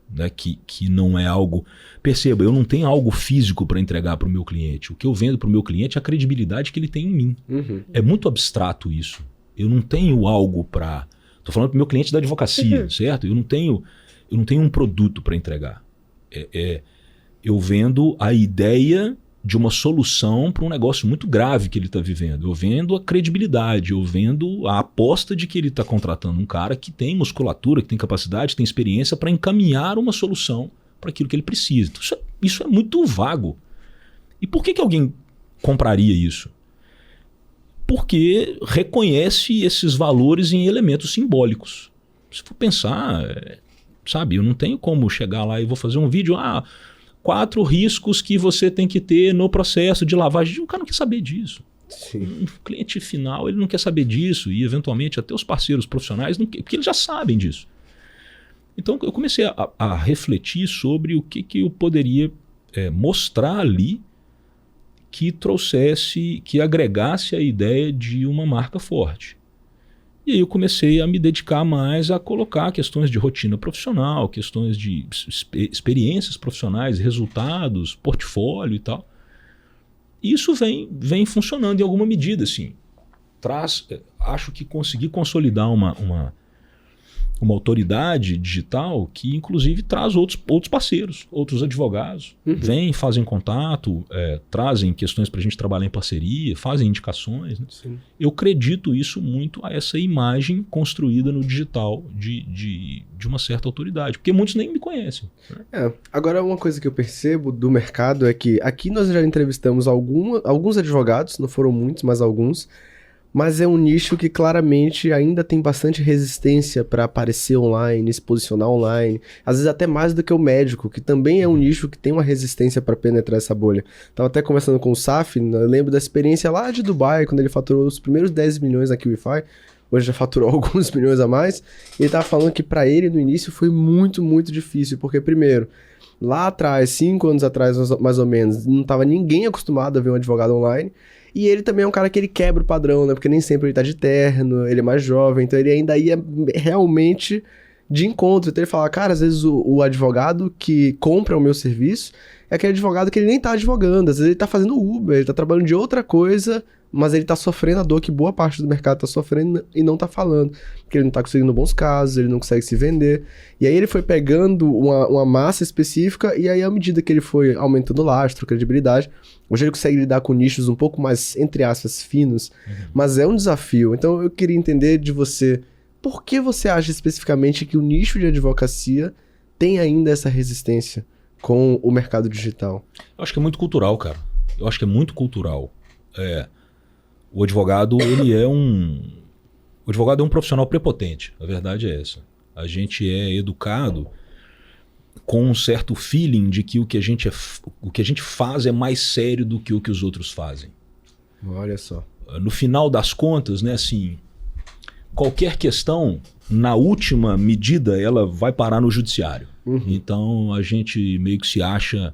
Speaker 1: né, que não é algo... Perceba, eu não tenho algo físico para entregar para o meu cliente. O que eu vendo para o meu cliente é a credibilidade que ele tem em mim. Uhum. É muito abstrato isso. Eu não tenho algo para... Estou falando para o meu cliente da advocacia, certo? Eu não tenho um produto para entregar. Eu vendo a ideia de uma solução para um negócio muito grave que ele está vivendo. Eu vendo a credibilidade, eu vendo a aposta de que ele está contratando um cara que tem musculatura, que tem capacidade, tem experiência para encaminhar uma solução para aquilo que ele precisa. Isso é muito vago. E por que alguém compraria isso? Porque reconhece esses valores em elementos simbólicos. Se for pensar, sabe, eu não tenho como chegar lá e vou fazer um vídeo... 4 riscos que você tem que ter no processo de lavagem. O cara não quer saber disso. Sim. O cliente final ele não quer saber disso e eventualmente até os parceiros profissionais, porque eles já sabem disso. Então eu comecei a refletir sobre o que eu poderia mostrar ali que trouxesse, que agregasse a ideia de uma marca forte. E aí eu comecei a me dedicar mais a colocar questões de rotina profissional, questões de experiências profissionais, resultados, portfólio e tal. E isso vem funcionando em alguma medida, assim. Acho que consegui consolidar uma autoridade digital que inclusive traz outros parceiros, outros advogados. Vêm, fazem contato, trazem questões para a gente trabalhar em parceria, fazem indicações. Né? Eu acredito isso muito a essa imagem construída no digital de uma certa autoridade, porque muitos nem me conhecem. Né?
Speaker 3: Agora, uma coisa que eu percebo do mercado é que aqui nós já entrevistamos alguns advogados, não foram muitos, mas alguns. Mas é um nicho que claramente ainda tem bastante resistência para aparecer online, se posicionar online. Às vezes até mais do que o médico, que também é um nicho que tem uma resistência para penetrar essa bolha. Tava até conversando com o Saf, eu lembro da experiência lá de Dubai, quando ele faturou os primeiros 10 milhões na QIFI. Hoje já faturou alguns milhões a mais. E ele tava falando que para ele no início foi muito, muito difícil. Porque primeiro, lá atrás, 5 anos atrás mais ou menos, não tava ninguém acostumado a ver um advogado online. E ele também é um cara que ele quebra o padrão, né? Porque nem sempre ele tá de terno, ele é mais jovem, então ele ainda ia realmente de encontro. Então ele fala, cara, às vezes o advogado que compra o meu serviço é aquele advogado que ele nem tá advogando, às vezes ele tá fazendo Uber, ele tá trabalhando de outra coisa, mas ele tá sofrendo a dor que boa parte do mercado tá sofrendo e não tá falando. Porque ele não tá conseguindo bons casos, ele não consegue se vender. E aí ele foi pegando uma massa específica e aí à medida que ele foi aumentando o lastro, credibilidade, hoje ele consegue lidar com nichos um pouco mais, entre aspas, finos, mas é um desafio. Então eu queria entender de você, por que você acha especificamente que o nicho de advocacia tem ainda essa resistência com o mercado digital?
Speaker 1: Eu acho que é muito cultural, cara. Eu acho que é muito cultural. O advogado, O advogado é um profissional prepotente, a verdade é essa. A gente é educado com um certo feeling de que o que a gente faz é mais sério do que o que os outros fazem.
Speaker 3: Olha só.
Speaker 1: No final das contas, né, assim, qualquer questão, na última medida, ela vai parar no judiciário. Então a gente meio que se acha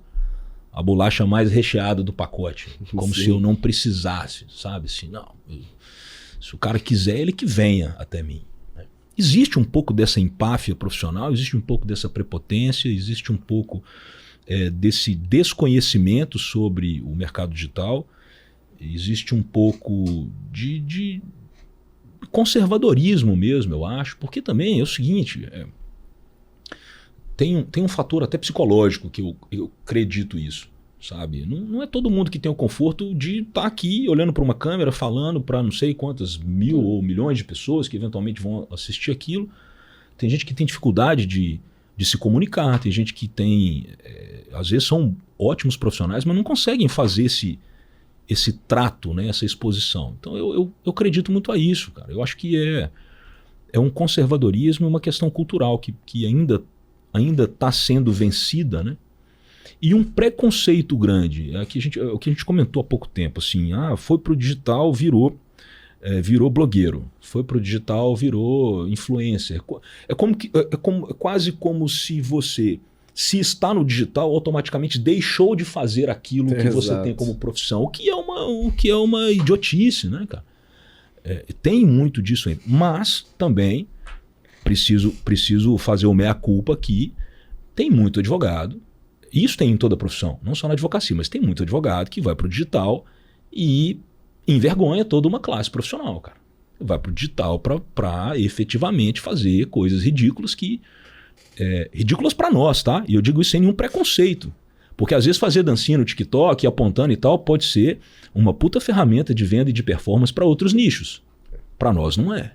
Speaker 1: a bolacha mais recheada do pacote, como se eu não precisasse, sabe? Assim, não, se o cara quiser, ele que venha até mim. Né? Existe um pouco dessa empáfia profissional, existe um pouco dessa prepotência, existe um pouco desse desconhecimento sobre o mercado digital, existe um pouco conservadorismo mesmo, eu acho, porque também é o seguinte, tem um fator até psicológico que eu acredito isso, sabe? Não é todo mundo que tem o conforto de estar aqui olhando para uma câmera, falando para não sei quantas mil ou milhões de pessoas que eventualmente vão assistir aquilo. Tem gente que tem dificuldade de se comunicar, tem gente que tem, às vezes são ótimos profissionais, mas não conseguem fazer esse trato, né, essa exposição. Então eu acredito muito a isso, cara. Eu acho que é um conservadorismo, uma questão cultural que ainda está sendo vencida, né? E um preconceito grande, o que a gente comentou há pouco tempo, assim, foi pro digital, virou blogueiro, foi pro digital, virou influencer. Quase como se você, se está no digital, automaticamente deixou de fazer aquilo que você tem como profissão, o que é uma idiotice, né, cara? Tem muito disso ainda, mas também preciso fazer o meia-culpa que tem muito advogado. Isso tem em toda a profissão, não só na advocacia, mas tem muito advogado que vai para o digital e envergonha toda uma classe profissional, cara. Vai para o digital para efetivamente fazer coisas ridículas ridículas para nós, tá? E eu digo isso sem nenhum preconceito. Porque às vezes fazer dancinha no TikTok, apontando e tal, pode ser uma puta ferramenta de venda e de performance para outros nichos. Para nós não é.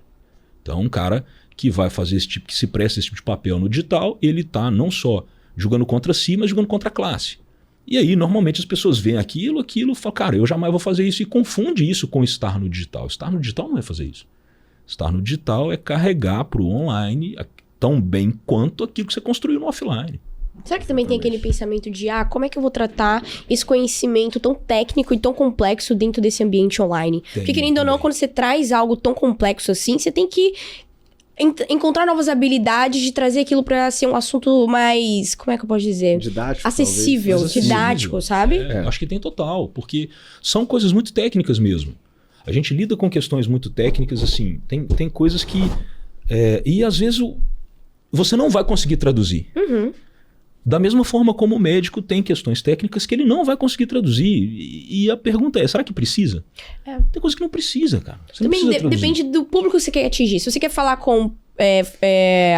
Speaker 1: Então um cara que vai fazer que se presta esse tipo de papel no digital, ele tá não só jogando contra si, mas jogando contra a classe. E aí, normalmente, as pessoas veem aquilo e falam, cara, eu jamais vou fazer isso, e confunde isso com estar no digital. Estar no digital não é fazer isso. Estar no digital é carregar para o online tão bem quanto aquilo que você construiu no offline.
Speaker 2: Será que também tem aquele pensamento de, como é que eu vou tratar esse conhecimento tão técnico e tão complexo dentro desse ambiente online? Porque, querendo ou não, quando você traz algo tão complexo assim, você tem que encontrar novas habilidades de trazer aquilo para ser um assunto mais, como é que eu posso dizer?
Speaker 3: Didático,
Speaker 2: acessível, didático, sabe?
Speaker 1: Acho que tem total, porque são coisas muito técnicas mesmo. A gente lida com questões muito técnicas, assim, tem coisas que... e às vezes você não vai conseguir traduzir.
Speaker 2: Uhum.
Speaker 1: Da mesma forma como o médico tem questões técnicas que ele não vai conseguir traduzir. E a pergunta é, será que precisa? Tem coisa que não precisa, cara. Você
Speaker 2: também
Speaker 1: não precisa
Speaker 2: depende do público que você quer atingir. Se você quer falar com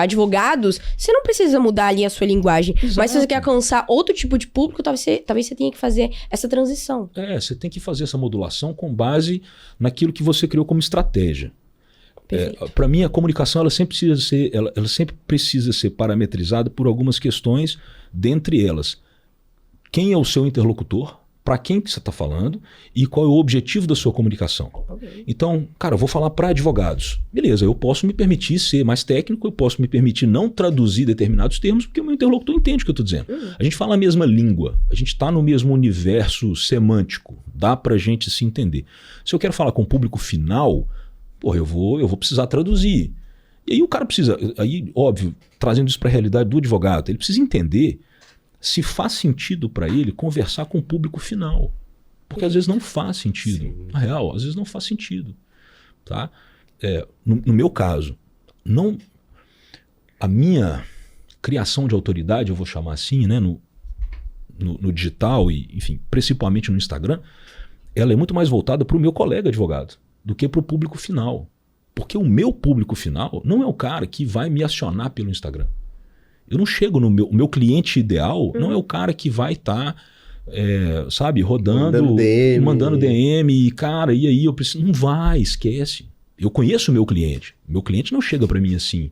Speaker 2: advogados, você não precisa mudar ali a sua linguagem. Exato. Mas se você quer alcançar outro tipo de público, talvez você tenha que fazer essa transição. Você
Speaker 1: tem que fazer essa modulação com base naquilo que você criou como estratégia. Para mim, a comunicação ela sempre precisa ser parametrizada por algumas questões, dentre elas, quem é o seu interlocutor, para quem que você está falando e qual é o objetivo da sua comunicação. Okay. Então, cara, eu vou falar para advogados. Beleza, eu posso me permitir ser mais técnico, eu posso me permitir não traduzir determinados termos, porque o meu interlocutor entende o que eu estou dizendo. A gente fala a mesma língua, a gente está no mesmo universo semântico, dá para a gente se entender. Se eu quero falar com o público final... eu vou precisar traduzir. E aí o cara precisa, óbvio, trazendo isso para a realidade do advogado, ele precisa entender se faz sentido para ele conversar com o público final. Porque às vezes não faz sentido. Sim. Na real, às vezes não faz sentido. Tá? No meu caso, a minha criação de autoridade, eu vou chamar assim, né, no digital e, enfim, principalmente no Instagram, ela é muito mais voltada para o meu colega advogado do que para o público final. Porque o meu público final não é o cara que vai me acionar pelo Instagram. Eu não chego no meu cliente ideal, não é o cara que vai estar, rodando, mandando DM, e cara, e aí eu preciso... Não vai, esquece. Eu conheço o meu cliente. Meu cliente não chega para mim assim.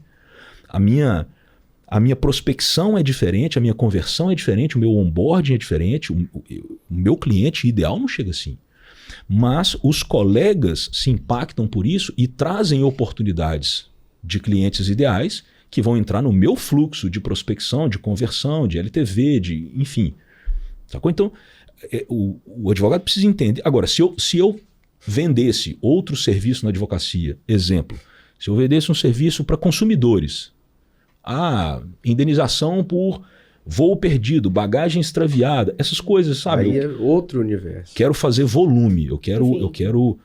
Speaker 1: A minha prospecção é diferente, a minha conversão é diferente, o meu onboarding é diferente, o meu cliente ideal não chega assim. Mas os colegas se impactam por isso e trazem oportunidades de clientes ideais que vão entrar no meu fluxo de prospecção, de conversão, de LTV, enfim. Sacou? Então, o advogado precisa entender. Agora, se eu vendesse outro serviço na advocacia, exemplo, se eu vendesse um serviço para consumidores, indenização por voo perdido, bagagem extraviada, essas coisas, sabe?
Speaker 3: Aí é outro universo.
Speaker 1: Quero fazer volume, eu quero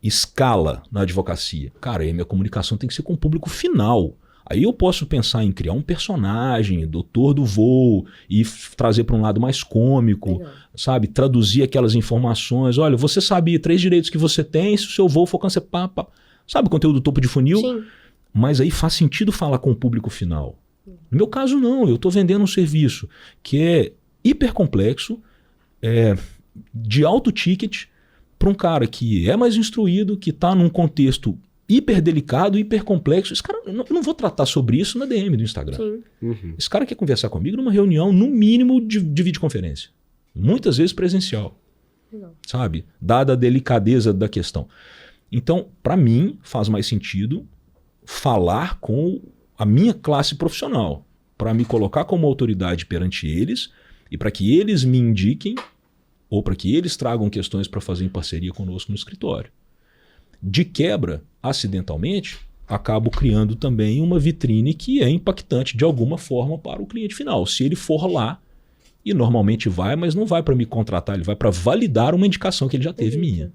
Speaker 1: escala na advocacia. Cara, aí a minha comunicação tem que ser com o público final. Aí eu posso pensar em criar um personagem, doutor do voo, e trazer para um lado mais cômico,
Speaker 2: Legal.
Speaker 1: sabe? Traduzir aquelas informações. Olha, você sabe 3 direitos que você tem se o seu voo for cancelado. Sabe o conteúdo do topo de funil?
Speaker 2: Sim.
Speaker 1: Mas aí faz sentido falar com o público final. No meu caso, não. Eu estou vendendo um serviço que é hiper complexo, de alto ticket, para um cara que é mais instruído, que está num contexto hiper delicado, hiper complexo. Esse cara, eu não vou tratar sobre isso na DM do Instagram.
Speaker 2: Sim.
Speaker 3: Uhum.
Speaker 1: Esse cara quer conversar comigo numa reunião, no mínimo, de videoconferência. Muitas vezes presencial.
Speaker 2: Legal.
Speaker 1: Sabe? Dada a delicadeza da questão. Então, para mim, faz mais sentido falar com a minha classe profissional, para me colocar como autoridade perante eles e para que eles me indiquem ou para que eles tragam questões para fazer em parceria conosco no escritório. De quebra, acidentalmente, acabo criando também uma vitrine que é impactante de alguma forma para o cliente final. Se ele for lá, e normalmente vai, mas não vai para me contratar, ele vai para validar uma indicação que ele já teve minha.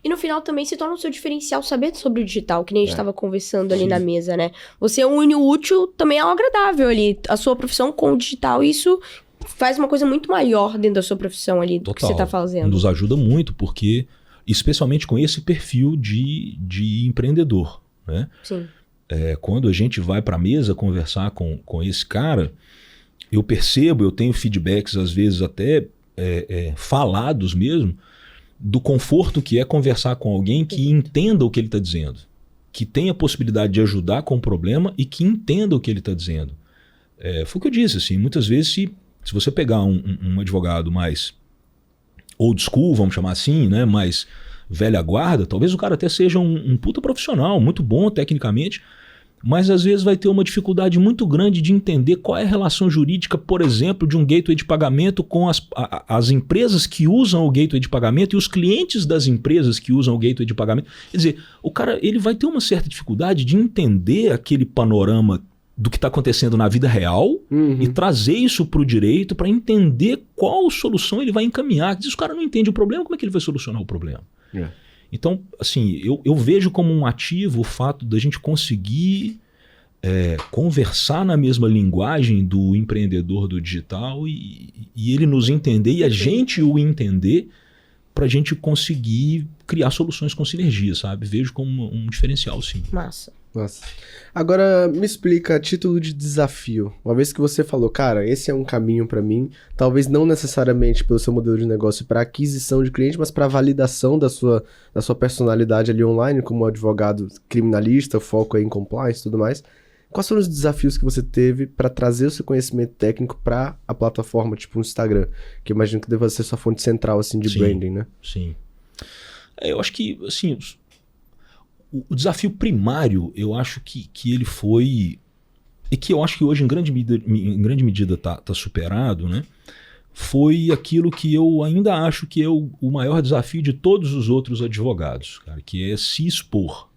Speaker 2: E no final também se torna o seu diferencial saber sobre o digital, que nem a gente estava conversando ali na mesa, né? Você une o útil, também é o agradável ali. A sua profissão com o digital, isso faz uma coisa muito maior dentro da sua profissão ali, do que você está fazendo.
Speaker 1: Nos ajuda muito, porque, especialmente com esse perfil de empreendedor, né?
Speaker 2: Sim.
Speaker 1: Quando a gente vai para a mesa conversar com esse cara, eu percebo, eu tenho feedbacks às vezes até falados mesmo, do conforto que é conversar com alguém que entenda o que ele está dizendo, que tenha a possibilidade de ajudar com o problema e que entenda o que ele está dizendo. Foi o que eu disse, assim, muitas vezes se você pegar um advogado mais old school, vamos chamar assim, né, mais velha guarda, talvez o cara até seja um puta profissional, muito bom tecnicamente, mas às vezes vai ter uma dificuldade muito grande de entender qual é a relação jurídica, por exemplo, de um gateway de pagamento com as empresas que usam o gateway de pagamento e os clientes das empresas que usam o gateway de pagamento. Quer dizer, o cara ele vai ter uma certa dificuldade de entender aquele panorama do que está acontecendo na vida real e trazer isso para o direito para entender qual solução ele vai encaminhar. Se o cara não entende o problema, como é que ele vai solucionar o problema? Então, assim, eu vejo como um ativo o fato da gente conseguir conversar na mesma linguagem do empreendedor do digital e ele nos entender e a gente o entender para a gente conseguir criar soluções com sinergia, sabe? Vejo como um diferencial, sim.
Speaker 2: Massa.
Speaker 3: Nossa. Agora, me explica, a título de desafio. Uma vez que você falou, cara, esse é um caminho pra mim, talvez não necessariamente pelo seu modelo de negócio para aquisição de cliente, mas para validação da sua personalidade ali online, como advogado criminalista, foco aí em compliance e tudo mais. Quais foram os desafios que você teve para trazer o seu conhecimento técnico para a plataforma, tipo o Instagram? Que eu imagino que deva ser sua fonte central, assim, de branding, né?
Speaker 1: Sim. Eu acho que, assim, o desafio primário, eu acho que ele foi, e que eu acho que hoje em grande medida tá superado, né? Foi aquilo que eu ainda acho que é o maior desafio de todos os outros advogados, cara, que é se expor,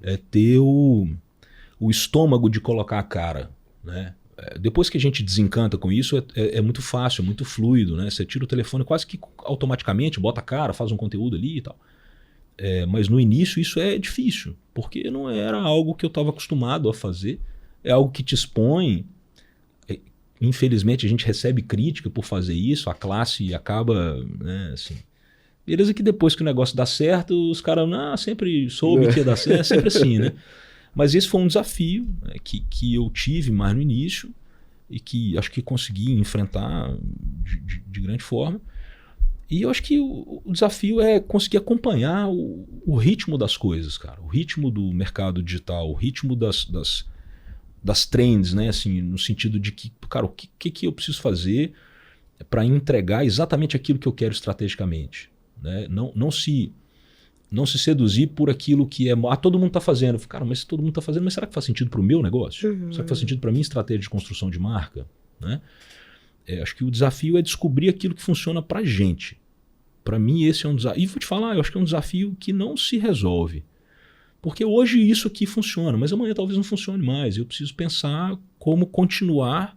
Speaker 1: é ter o estômago de colocar a cara, né? Depois que a gente desencanta com isso, é muito fácil, é muito fluido, né? Você tira o telefone quase que automaticamente, bota a cara, faz um conteúdo ali e tal. Mas no início isso é difícil, porque não era algo que eu estava acostumado a fazer, é algo que te expõe. Infelizmente a gente recebe crítica por fazer isso, a classe acaba, né, assim... Beleza que depois que o negócio dá certo, os caras sempre soube que ia dar certo, é sempre assim, né? Mas esse foi um desafio, né, que eu tive mais no início e que acho que consegui enfrentar de grande forma. E eu acho que o desafio é conseguir acompanhar o ritmo das coisas, cara. O ritmo do mercado digital, o ritmo das trends, né? Assim, no sentido de que, cara, o que eu preciso fazer para entregar exatamente aquilo que eu quero estrategicamente, né? Não se seduzir por aquilo que todo mundo está fazendo. Cara, mas se todo mundo está fazendo, mas será que faz sentido para o meu negócio? Será que faz sentido para a minha estratégia de construção de marca? Né? Acho que o desafio é descobrir aquilo que funciona para a gente. Para mim esse é um desafio. E vou te falar, eu acho que é um desafio que não se resolve. Porque hoje isso aqui funciona, mas amanhã talvez não funcione mais. Eu preciso pensar como continuar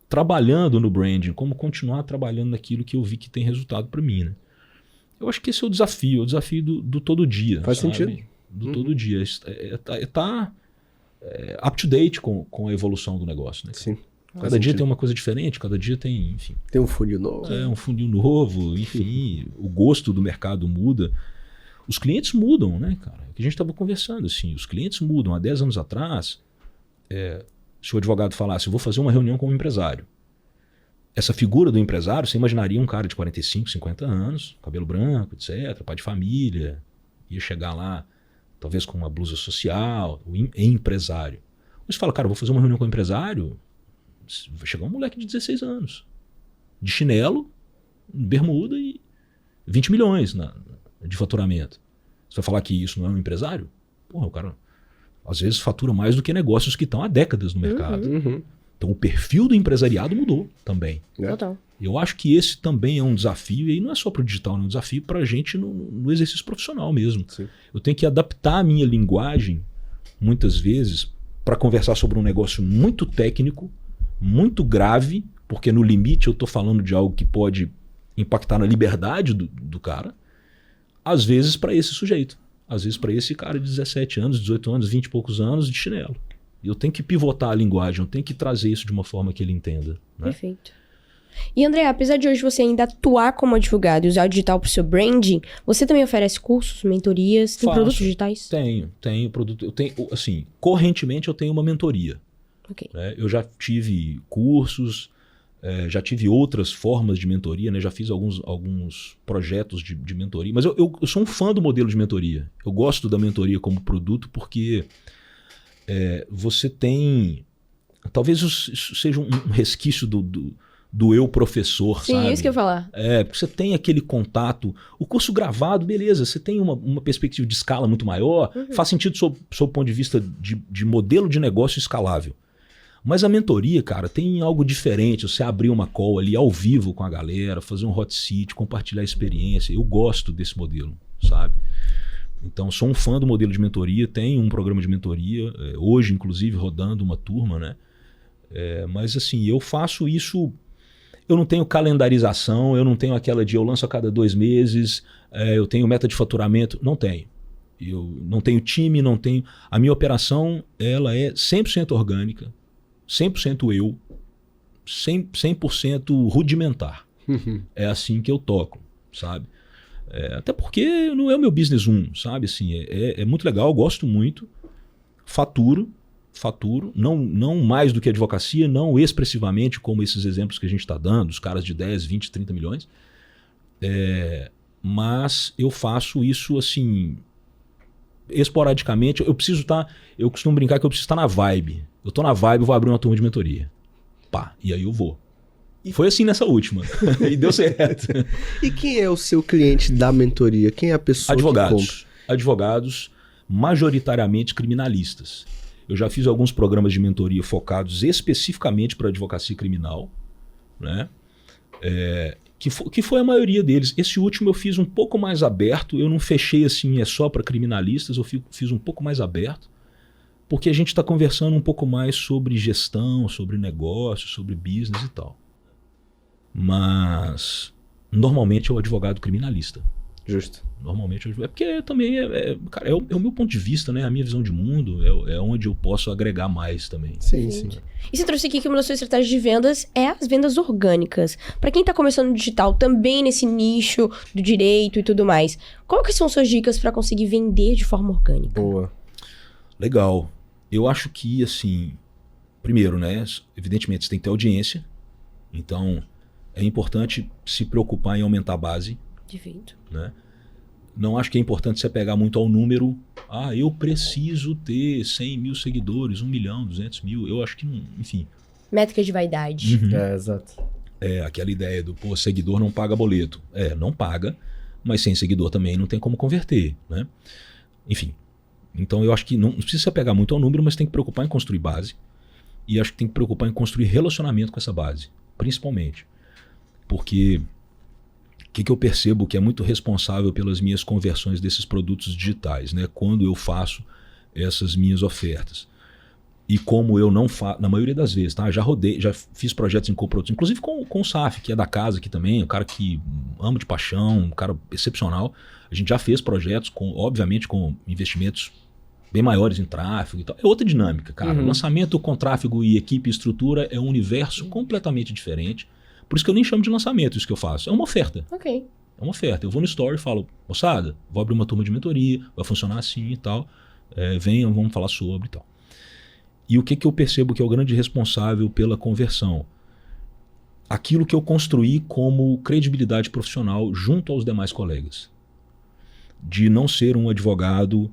Speaker 1: trabalhando no branding, como continuar trabalhando naquilo que eu vi que tem resultado para mim, né? Eu acho que esse é o desafio do todo dia.
Speaker 3: Faz
Speaker 1: sabe?
Speaker 3: sentido.
Speaker 1: Do todo dia. up-to-date com a evolução do negócio. Né?
Speaker 3: Sim.
Speaker 1: Cada dia tem uma coisa diferente, cada dia tem, enfim.
Speaker 3: Tem um funil novo.
Speaker 1: Um funil novo, enfim, o gosto do mercado muda. Os clientes mudam, né, cara? É o que a gente estava conversando, assim, os clientes mudam. Há 10 anos atrás, se o advogado falasse, eu vou fazer uma reunião com um empresário. Essa figura do empresário, você imaginaria um cara de 45, 50 anos, cabelo branco, etc., pai de família, ia chegar lá, talvez com uma blusa social, empresário. Mas você fala, cara, eu vou fazer uma reunião com um empresário, vai chegar um moleque de 16 anos, de chinelo, bermuda e 20 milhões de faturamento. Você vai falar que isso não é um empresário? Porra, o cara às vezes fatura mais do que negócios que estão há décadas no mercado.
Speaker 3: Uhum.
Speaker 1: Então o perfil do empresariado mudou também.
Speaker 2: Total.
Speaker 1: Eu acho que esse também é um desafio, e aí não é só para o digital, é um desafio para a gente no exercício profissional mesmo.
Speaker 3: Sim.
Speaker 1: Eu tenho que adaptar a minha linguagem, muitas vezes, para conversar sobre um negócio muito técnico, muito grave, porque no limite eu estou falando de algo que pode impactar na liberdade do cara, às vezes para esse sujeito, às vezes para esse cara de 17 anos, 18 anos, 20 e poucos anos de chinelo. Eu tenho que pivotar a linguagem, eu tenho que trazer isso de uma forma que ele entenda. Né?
Speaker 2: Perfeito. E André, apesar de hoje você ainda atuar como advogado e usar o digital para o seu branding, você também oferece cursos, mentorias, tem produtos digitais?
Speaker 1: Tenho produto. Eu tenho, assim, correntemente eu tenho uma mentoria.
Speaker 2: Ok.
Speaker 1: Né? Eu já tive cursos, já tive outras formas de mentoria, né? Já fiz alguns projetos de mentoria, mas eu sou um fã do modelo de mentoria. Eu gosto da mentoria como produto porque você tem... Talvez isso seja um resquício do eu professor,
Speaker 2: Sim,
Speaker 1: sabe?
Speaker 2: é isso que eu ia falar.
Speaker 1: Porque você tem aquele contato. O curso gravado, beleza, você tem uma perspectiva de escala muito maior, faz sentido sob o ponto de vista de modelo de negócio escalável. Mas a mentoria, cara, tem algo diferente. Você abrir uma call ali ao vivo com a galera, fazer um hot seat, compartilhar a experiência. Eu gosto desse modelo, sabe? Então, sou um fã do modelo de mentoria, tenho um programa de mentoria, hoje, inclusive, rodando uma turma, né? Mas, assim, eu faço isso... Eu não tenho calendarização, eu não tenho aquela de eu lanço a cada 2 meses, eu tenho meta de faturamento, não tenho. Eu não tenho time, não tenho... A minha operação, ela é 100% orgânica, 100% eu, 100% rudimentar. É assim que eu toco, sabe? Até porque não é o meu business sabe? Assim, é muito legal, eu gosto muito, faturo, não mais do que advocacia, não expressivamente como esses exemplos que a gente está dando, os caras de 10, 20, 30 milhões. Mas eu faço isso assim, esporadicamente. Eu costumo brincar que eu preciso estar na vibe. Eu estou na vibe, vou abrir uma turma de mentoria. Pá, e aí eu vou. E foi assim nessa última. E deu certo.
Speaker 3: E quem é o seu cliente da mentoria? Quem é a pessoa que compra?
Speaker 1: Advogados, majoritariamente criminalistas. Eu já fiz alguns programas de mentoria focados especificamente para advocacia criminal, né? Que foi a maioria deles. Esse último eu fiz um pouco mais aberto, eu não fechei assim, só para criminalistas, eu fiz um pouco mais aberto, porque a gente está conversando um pouco mais sobre gestão, sobre negócio, sobre business e tal. Mas normalmente é o advogado criminalista.
Speaker 3: Justo.
Speaker 1: Normalmente porque também cara, é o meu ponto de vista, né? A minha visão de mundo é onde eu posso agregar mais também.
Speaker 3: Sim, sim.
Speaker 2: E você trouxe aqui que uma das suas estratégias de vendas é as vendas orgânicas. Para quem tá começando no digital, também nesse nicho do direito e tudo mais, qual que são suas dicas para conseguir vender de forma orgânica?
Speaker 3: Boa.
Speaker 1: Legal. Eu acho que, assim, primeiro, né? Evidentemente, você tem que ter audiência. Então, é importante se preocupar em aumentar a base.
Speaker 2: Divido.
Speaker 1: Né? Não acho que é importante você pegar muito ao número. Eu preciso ter 100 mil seguidores, 1 milhão, 200 mil. Eu acho que não, enfim.
Speaker 2: Métrica de vaidade.
Speaker 3: Exato.
Speaker 1: Aquela ideia do, seguidor não paga boleto. Não paga, mas sem seguidor também não tem como converter, né? Enfim. Então eu acho que não precisa você pegar muito ao número, mas tem que preocupar em construir base. E acho que tem que preocupar em construir relacionamento com essa base, principalmente. Porque o que eu percebo que é muito responsável pelas minhas conversões desses produtos digitais, né? Quando eu faço essas minhas ofertas. E como eu não faço, na maioria das vezes, tá? Já fiz projetos em coprodutos, inclusive com o Saf, que é da casa aqui também, um cara que amo de paixão, um cara excepcional. A gente já fez projetos, obviamente com investimentos bem maiores em tráfego e tal. É outra dinâmica, cara. Lançamento com tráfego e equipe e estrutura é um universo completamente diferente. Por isso que eu nem chamo de lançamento isso que eu faço. É uma oferta.
Speaker 2: Ok.
Speaker 1: É uma oferta. Eu vou no story e falo, moçada, vou abrir uma turma de mentoria, vai funcionar assim e tal. Venham, vamos falar sobre e tal. E o que eu percebo que é o grande responsável pela conversão? Aquilo que eu construí como credibilidade profissional junto aos demais colegas. De não ser um advogado,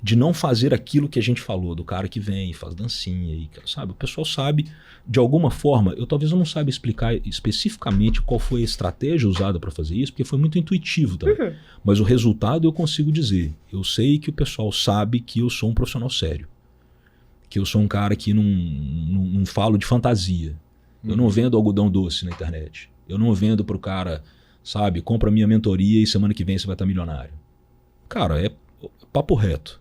Speaker 1: de não fazer aquilo que a gente falou, do cara que vem e faz dancinha, e, sabe? O pessoal sabe, de alguma forma, talvez eu não saiba explicar especificamente qual foi a estratégia usada para fazer isso, porque foi muito intuitivo também. Mas o resultado eu consigo dizer. Eu sei que o pessoal sabe que eu sou um profissional sério. Que eu sou um cara que não falo de fantasia. Eu não vendo algodão doce na internet. Eu não vendo pro cara, sabe, compra minha mentoria e semana que vem você vai estar milionário. Cara, é papo reto.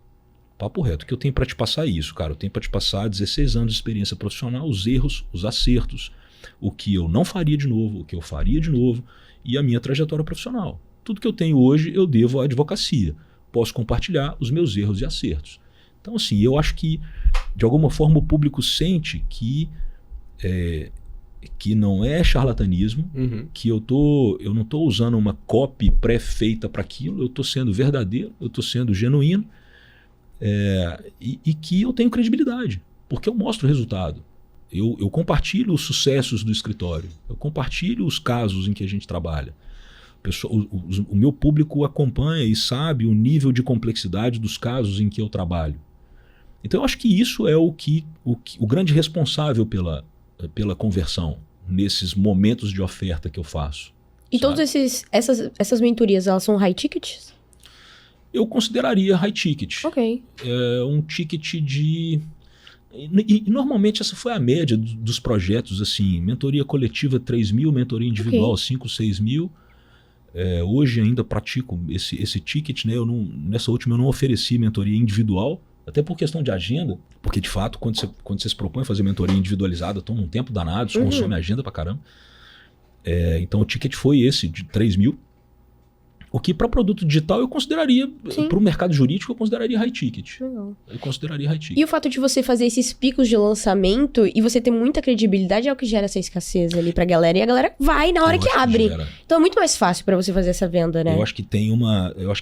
Speaker 1: Papo reto. O que eu tenho para te passar é isso, cara. Eu tenho para te passar 16 anos de experiência profissional, os erros, os acertos, o que eu não faria de novo, o que eu faria de novo e a minha trajetória profissional. Tudo que eu tenho hoje eu devo à advocacia. Posso compartilhar os meus erros e acertos. Então, assim, eu acho que, de alguma forma, o público sente que não é charlatanismo, que eu não estou usando uma copy pré-feita para aquilo, eu estou sendo verdadeiro, eu estou sendo genuíno, e que eu tenho credibilidade, porque eu mostro o resultado. Eu compartilho os sucessos do escritório, eu compartilho os casos em que a gente trabalha. O meu público acompanha e sabe o nível de complexidade dos casos em que eu trabalho. Então eu acho que isso é o grande responsável pela conversão nesses momentos de oferta que eu faço.
Speaker 2: E todas essas mentorias, elas são high tickets?
Speaker 1: Eu consideraria high ticket.
Speaker 2: Ok.
Speaker 1: É um ticket de... E normalmente essa foi a média dos projetos, assim, mentoria coletiva 3 mil, mentoria individual 5, 6 mil. Hoje ainda pratico esse ticket, né? Nessa última eu não ofereci mentoria individual, até por questão de agenda, porque de fato quando você se propõe a fazer mentoria individualizada, toma um tempo danado, isso consome agenda pra caramba. Então o ticket foi esse, de 3 mil. O que para produto digital eu consideraria, para o mercado jurídico eu consideraria high ticket.
Speaker 2: Legal.
Speaker 1: Eu consideraria high ticket.
Speaker 2: E o fato de você fazer esses picos de lançamento e você ter muita credibilidade é o que gera essa escassez ali pra galera. E a galera vai na hora que abre. Então é muito mais fácil pra você fazer essa venda, né?
Speaker 1: Eu acho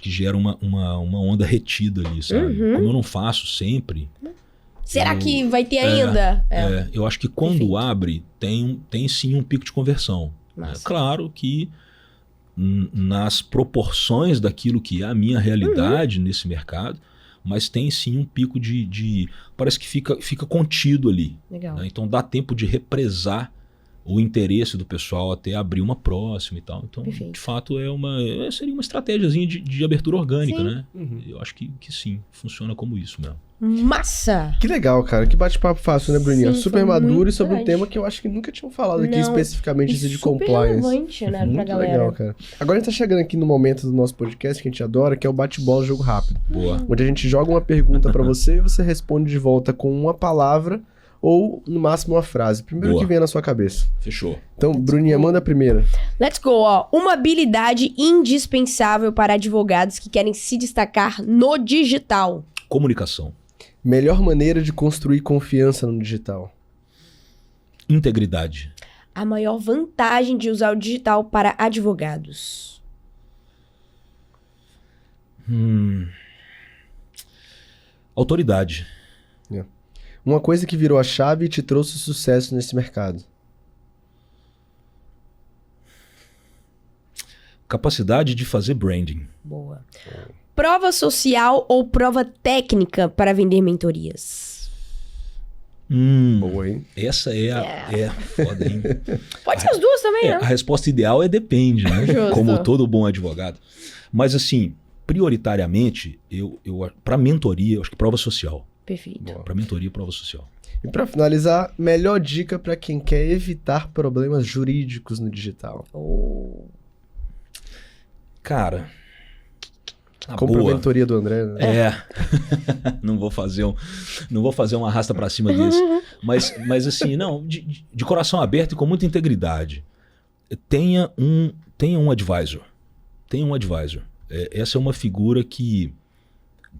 Speaker 1: que gera uma onda retida ali, sabe? Como eu não faço sempre...
Speaker 2: Será que vai ter ainda?
Speaker 1: Eu acho que quando abre, tem sim um pico de conversão.
Speaker 2: Massa.
Speaker 1: É claro que nas proporções daquilo que é a minha realidade nesse mercado, mas tem sim um pico de parece que fica contido ali.
Speaker 2: Legal.
Speaker 1: Né? Então dá tempo de represar o interesse do pessoal até abrir uma próxima e tal. Então,
Speaker 2: Perfeito.
Speaker 1: de fato, seria uma estratégiazinha de abertura orgânica, né? Eu acho que sim, funciona como isso mesmo.
Speaker 2: Massa!
Speaker 3: Que legal, cara. Que bate-papo fácil, né, Bruninha?
Speaker 2: Sim,
Speaker 3: Super
Speaker 2: foi
Speaker 3: maduro
Speaker 2: muito
Speaker 3: e sobre um
Speaker 2: verdade.
Speaker 3: tema que eu acho que nunca tinham falado aqui
Speaker 2: Não,
Speaker 3: especificamente de
Speaker 2: super
Speaker 3: compliance.
Speaker 2: relevante, né, pra
Speaker 3: Muito
Speaker 2: galera.
Speaker 3: legal, cara. Agora a gente tá chegando aqui no momento do nosso podcast que a gente adora, que é o bate-bola jogo rápido.
Speaker 1: Boa.
Speaker 3: Onde a gente joga uma pergunta pra você e você responde de volta com uma palavra ou, no máximo, uma frase. Primeiro
Speaker 1: Boa.
Speaker 3: que vem na sua cabeça.
Speaker 1: Fechou.
Speaker 3: Então, Bruninha, manda a primeira.
Speaker 2: Let's go, ó. Uma habilidade indispensável para advogados que querem se destacar no digital.
Speaker 1: Comunicação.
Speaker 3: Melhor maneira de construir confiança no digital.
Speaker 1: Integridade.
Speaker 2: A maior vantagem de usar o digital para advogados.
Speaker 1: Autoridade.
Speaker 3: Uma coisa que virou a chave e te trouxe sucesso nesse mercado.
Speaker 1: Capacidade de fazer branding.
Speaker 2: Boa. Prova social ou prova técnica para vender mentorias?
Speaker 3: Boa, hein?
Speaker 1: Essa é foda, hein?
Speaker 2: Pode ser as duas também, né?
Speaker 1: A resposta ideal é depende, né?
Speaker 2: Justo.
Speaker 1: Como todo bom advogado. Mas assim, prioritariamente, para mentoria, eu acho que prova social.
Speaker 2: Perfeito.
Speaker 1: Para mentoria, prova social.
Speaker 3: E pra finalizar, melhor dica pra quem quer evitar problemas jurídicos no digital.
Speaker 1: Cara,
Speaker 3: Compra a
Speaker 1: boa.
Speaker 3: mentoria do André, né?
Speaker 1: Não vou fazer um arrasta pra cima desse. Mas assim, não, de coração aberto e com muita integridade. Tenha um advisor. Tenha um advisor. Essa é uma figura que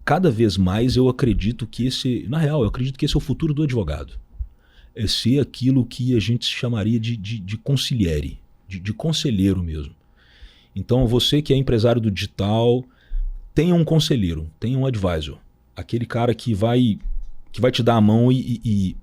Speaker 1: cada vez mais eu acredito que eu acredito que esse é o futuro do advogado. É ser aquilo que a gente chamaria de consigliere, de conselheiro mesmo. Então, você que é empresário do digital, tenha um conselheiro, tenha um advisor. Aquele cara que vai te dar a mão e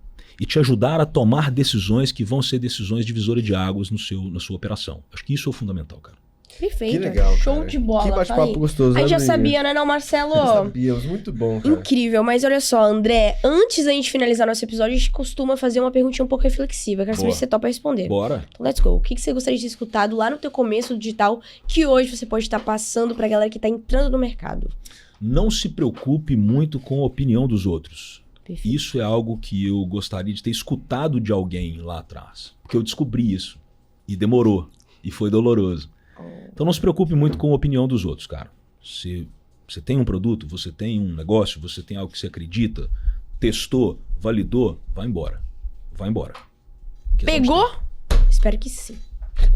Speaker 1: te ajudar a tomar decisões que vão ser decisões divisoras de águas na sua operação. Acho que isso é o fundamental, cara.
Speaker 2: Perfeito.
Speaker 3: Que legal,
Speaker 2: Show
Speaker 3: cara.
Speaker 2: de bola.
Speaker 3: Que bate-papo gostoso.
Speaker 2: A gente já
Speaker 3: né,
Speaker 2: sabia, né, não, Marcelo?
Speaker 3: Sabíamos, muito bom, cara.
Speaker 2: Incrível, mas olha só, André, antes da gente finalizar nosso episódio, a gente costuma fazer uma perguntinha um pouco reflexiva. Quero saber se você topa responder.
Speaker 1: Bora.
Speaker 2: Então, let's go. O que você gostaria de ter escutado lá no teu começo do digital, que hoje você pode estar passando pra galera que tá entrando no mercado?
Speaker 1: Não se preocupe muito com a opinião dos outros.
Speaker 2: Perfeito.
Speaker 1: Isso é algo que eu gostaria de ter escutado de alguém lá atrás. Porque eu descobri isso. E demorou. E foi doloroso. Então não se preocupe muito com a opinião dos outros, cara. Se você tem um produto, você tem um negócio, você tem algo que você acredita, testou, validou, vai embora. Vai embora.
Speaker 2: Pegou? Espero que sim.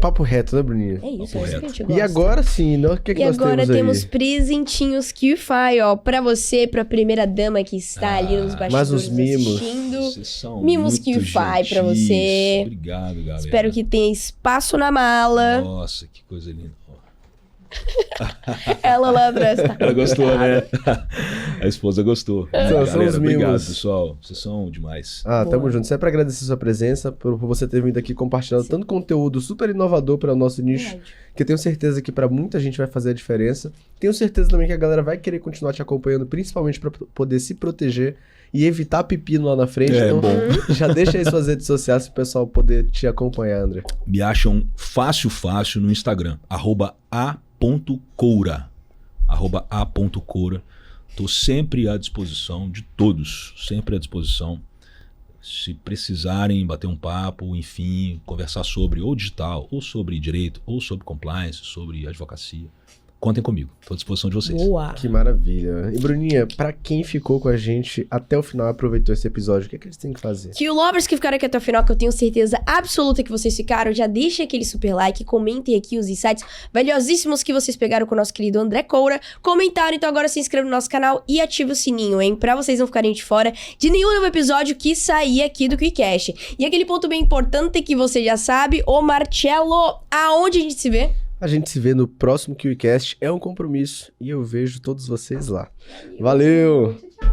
Speaker 3: Papo reto, né, Bruninho?
Speaker 2: É isso,
Speaker 1: Papo
Speaker 2: é isso que a
Speaker 1: reto.
Speaker 2: gente gosta.
Speaker 3: E agora sim, né? O que
Speaker 2: E
Speaker 3: nós
Speaker 2: agora
Speaker 3: temos aí?
Speaker 2: presentinhos QFI, ó, pra você, pra primeira dama que está ali nos bastidores
Speaker 3: mais uns mimos.
Speaker 2: assistindo.
Speaker 1: Vocês são
Speaker 2: Mimos
Speaker 1: muito
Speaker 2: QFI pra
Speaker 1: gentis.
Speaker 2: você.
Speaker 1: Obrigado, galera.
Speaker 2: Espero que tenha espaço na mala.
Speaker 1: Nossa, que coisa linda.
Speaker 2: Ela lá atrás tá.
Speaker 1: Ela gostou, né? A esposa gostou.
Speaker 3: São os
Speaker 1: Galera, obrigado,
Speaker 3: mimos.
Speaker 1: pessoal. Vocês são demais.
Speaker 3: Tamo
Speaker 2: Boa.
Speaker 3: junto. Isso é pra agradecer sua presença, por você ter vindo aqui compartilhando tanto conteúdo super inovador para o nosso nicho,
Speaker 2: Verdade.
Speaker 3: que eu tenho certeza que pra muita gente vai fazer a diferença. Tenho certeza também que a galera vai querer continuar te acompanhando, principalmente pra poder se proteger e evitar pepino lá na frente.
Speaker 1: É,
Speaker 3: Então,
Speaker 1: bom.
Speaker 3: já deixa aí suas redes sociais pro pessoal poder te acompanhar, André.
Speaker 1: Me acham fácil no Instagram. @a.coura. @a.coura. Estou sempre à disposição de todos. Sempre à disposição. Se precisarem bater um papo, enfim, conversar sobre ou digital, ou sobre direito, ou sobre compliance, sobre advocacia, contem comigo. Estou à disposição de vocês.
Speaker 2: Boa.
Speaker 3: Que maravilha. E Bruninha, pra quem ficou com a gente até o final e aproveitou esse episódio, o que é que eles têm que fazer?
Speaker 2: Que o lovers que ficaram aqui até o final, que eu tenho certeza absoluta que vocês ficaram, já deixem aquele super like, comentem aqui os insights valiosíssimos que vocês pegaram com o nosso querido André Coura. Comentaram, então agora se inscreva no nosso canal e ative o sininho, hein? Pra vocês não ficarem de fora de nenhum novo episódio que sair aqui do QuickCast. E aquele ponto bem importante que você já sabe, ô Marcelo, aonde a gente se vê?
Speaker 3: A gente se vê no próximo QCast, é um compromisso e eu vejo todos vocês lá. Valeu!
Speaker 2: Tchau.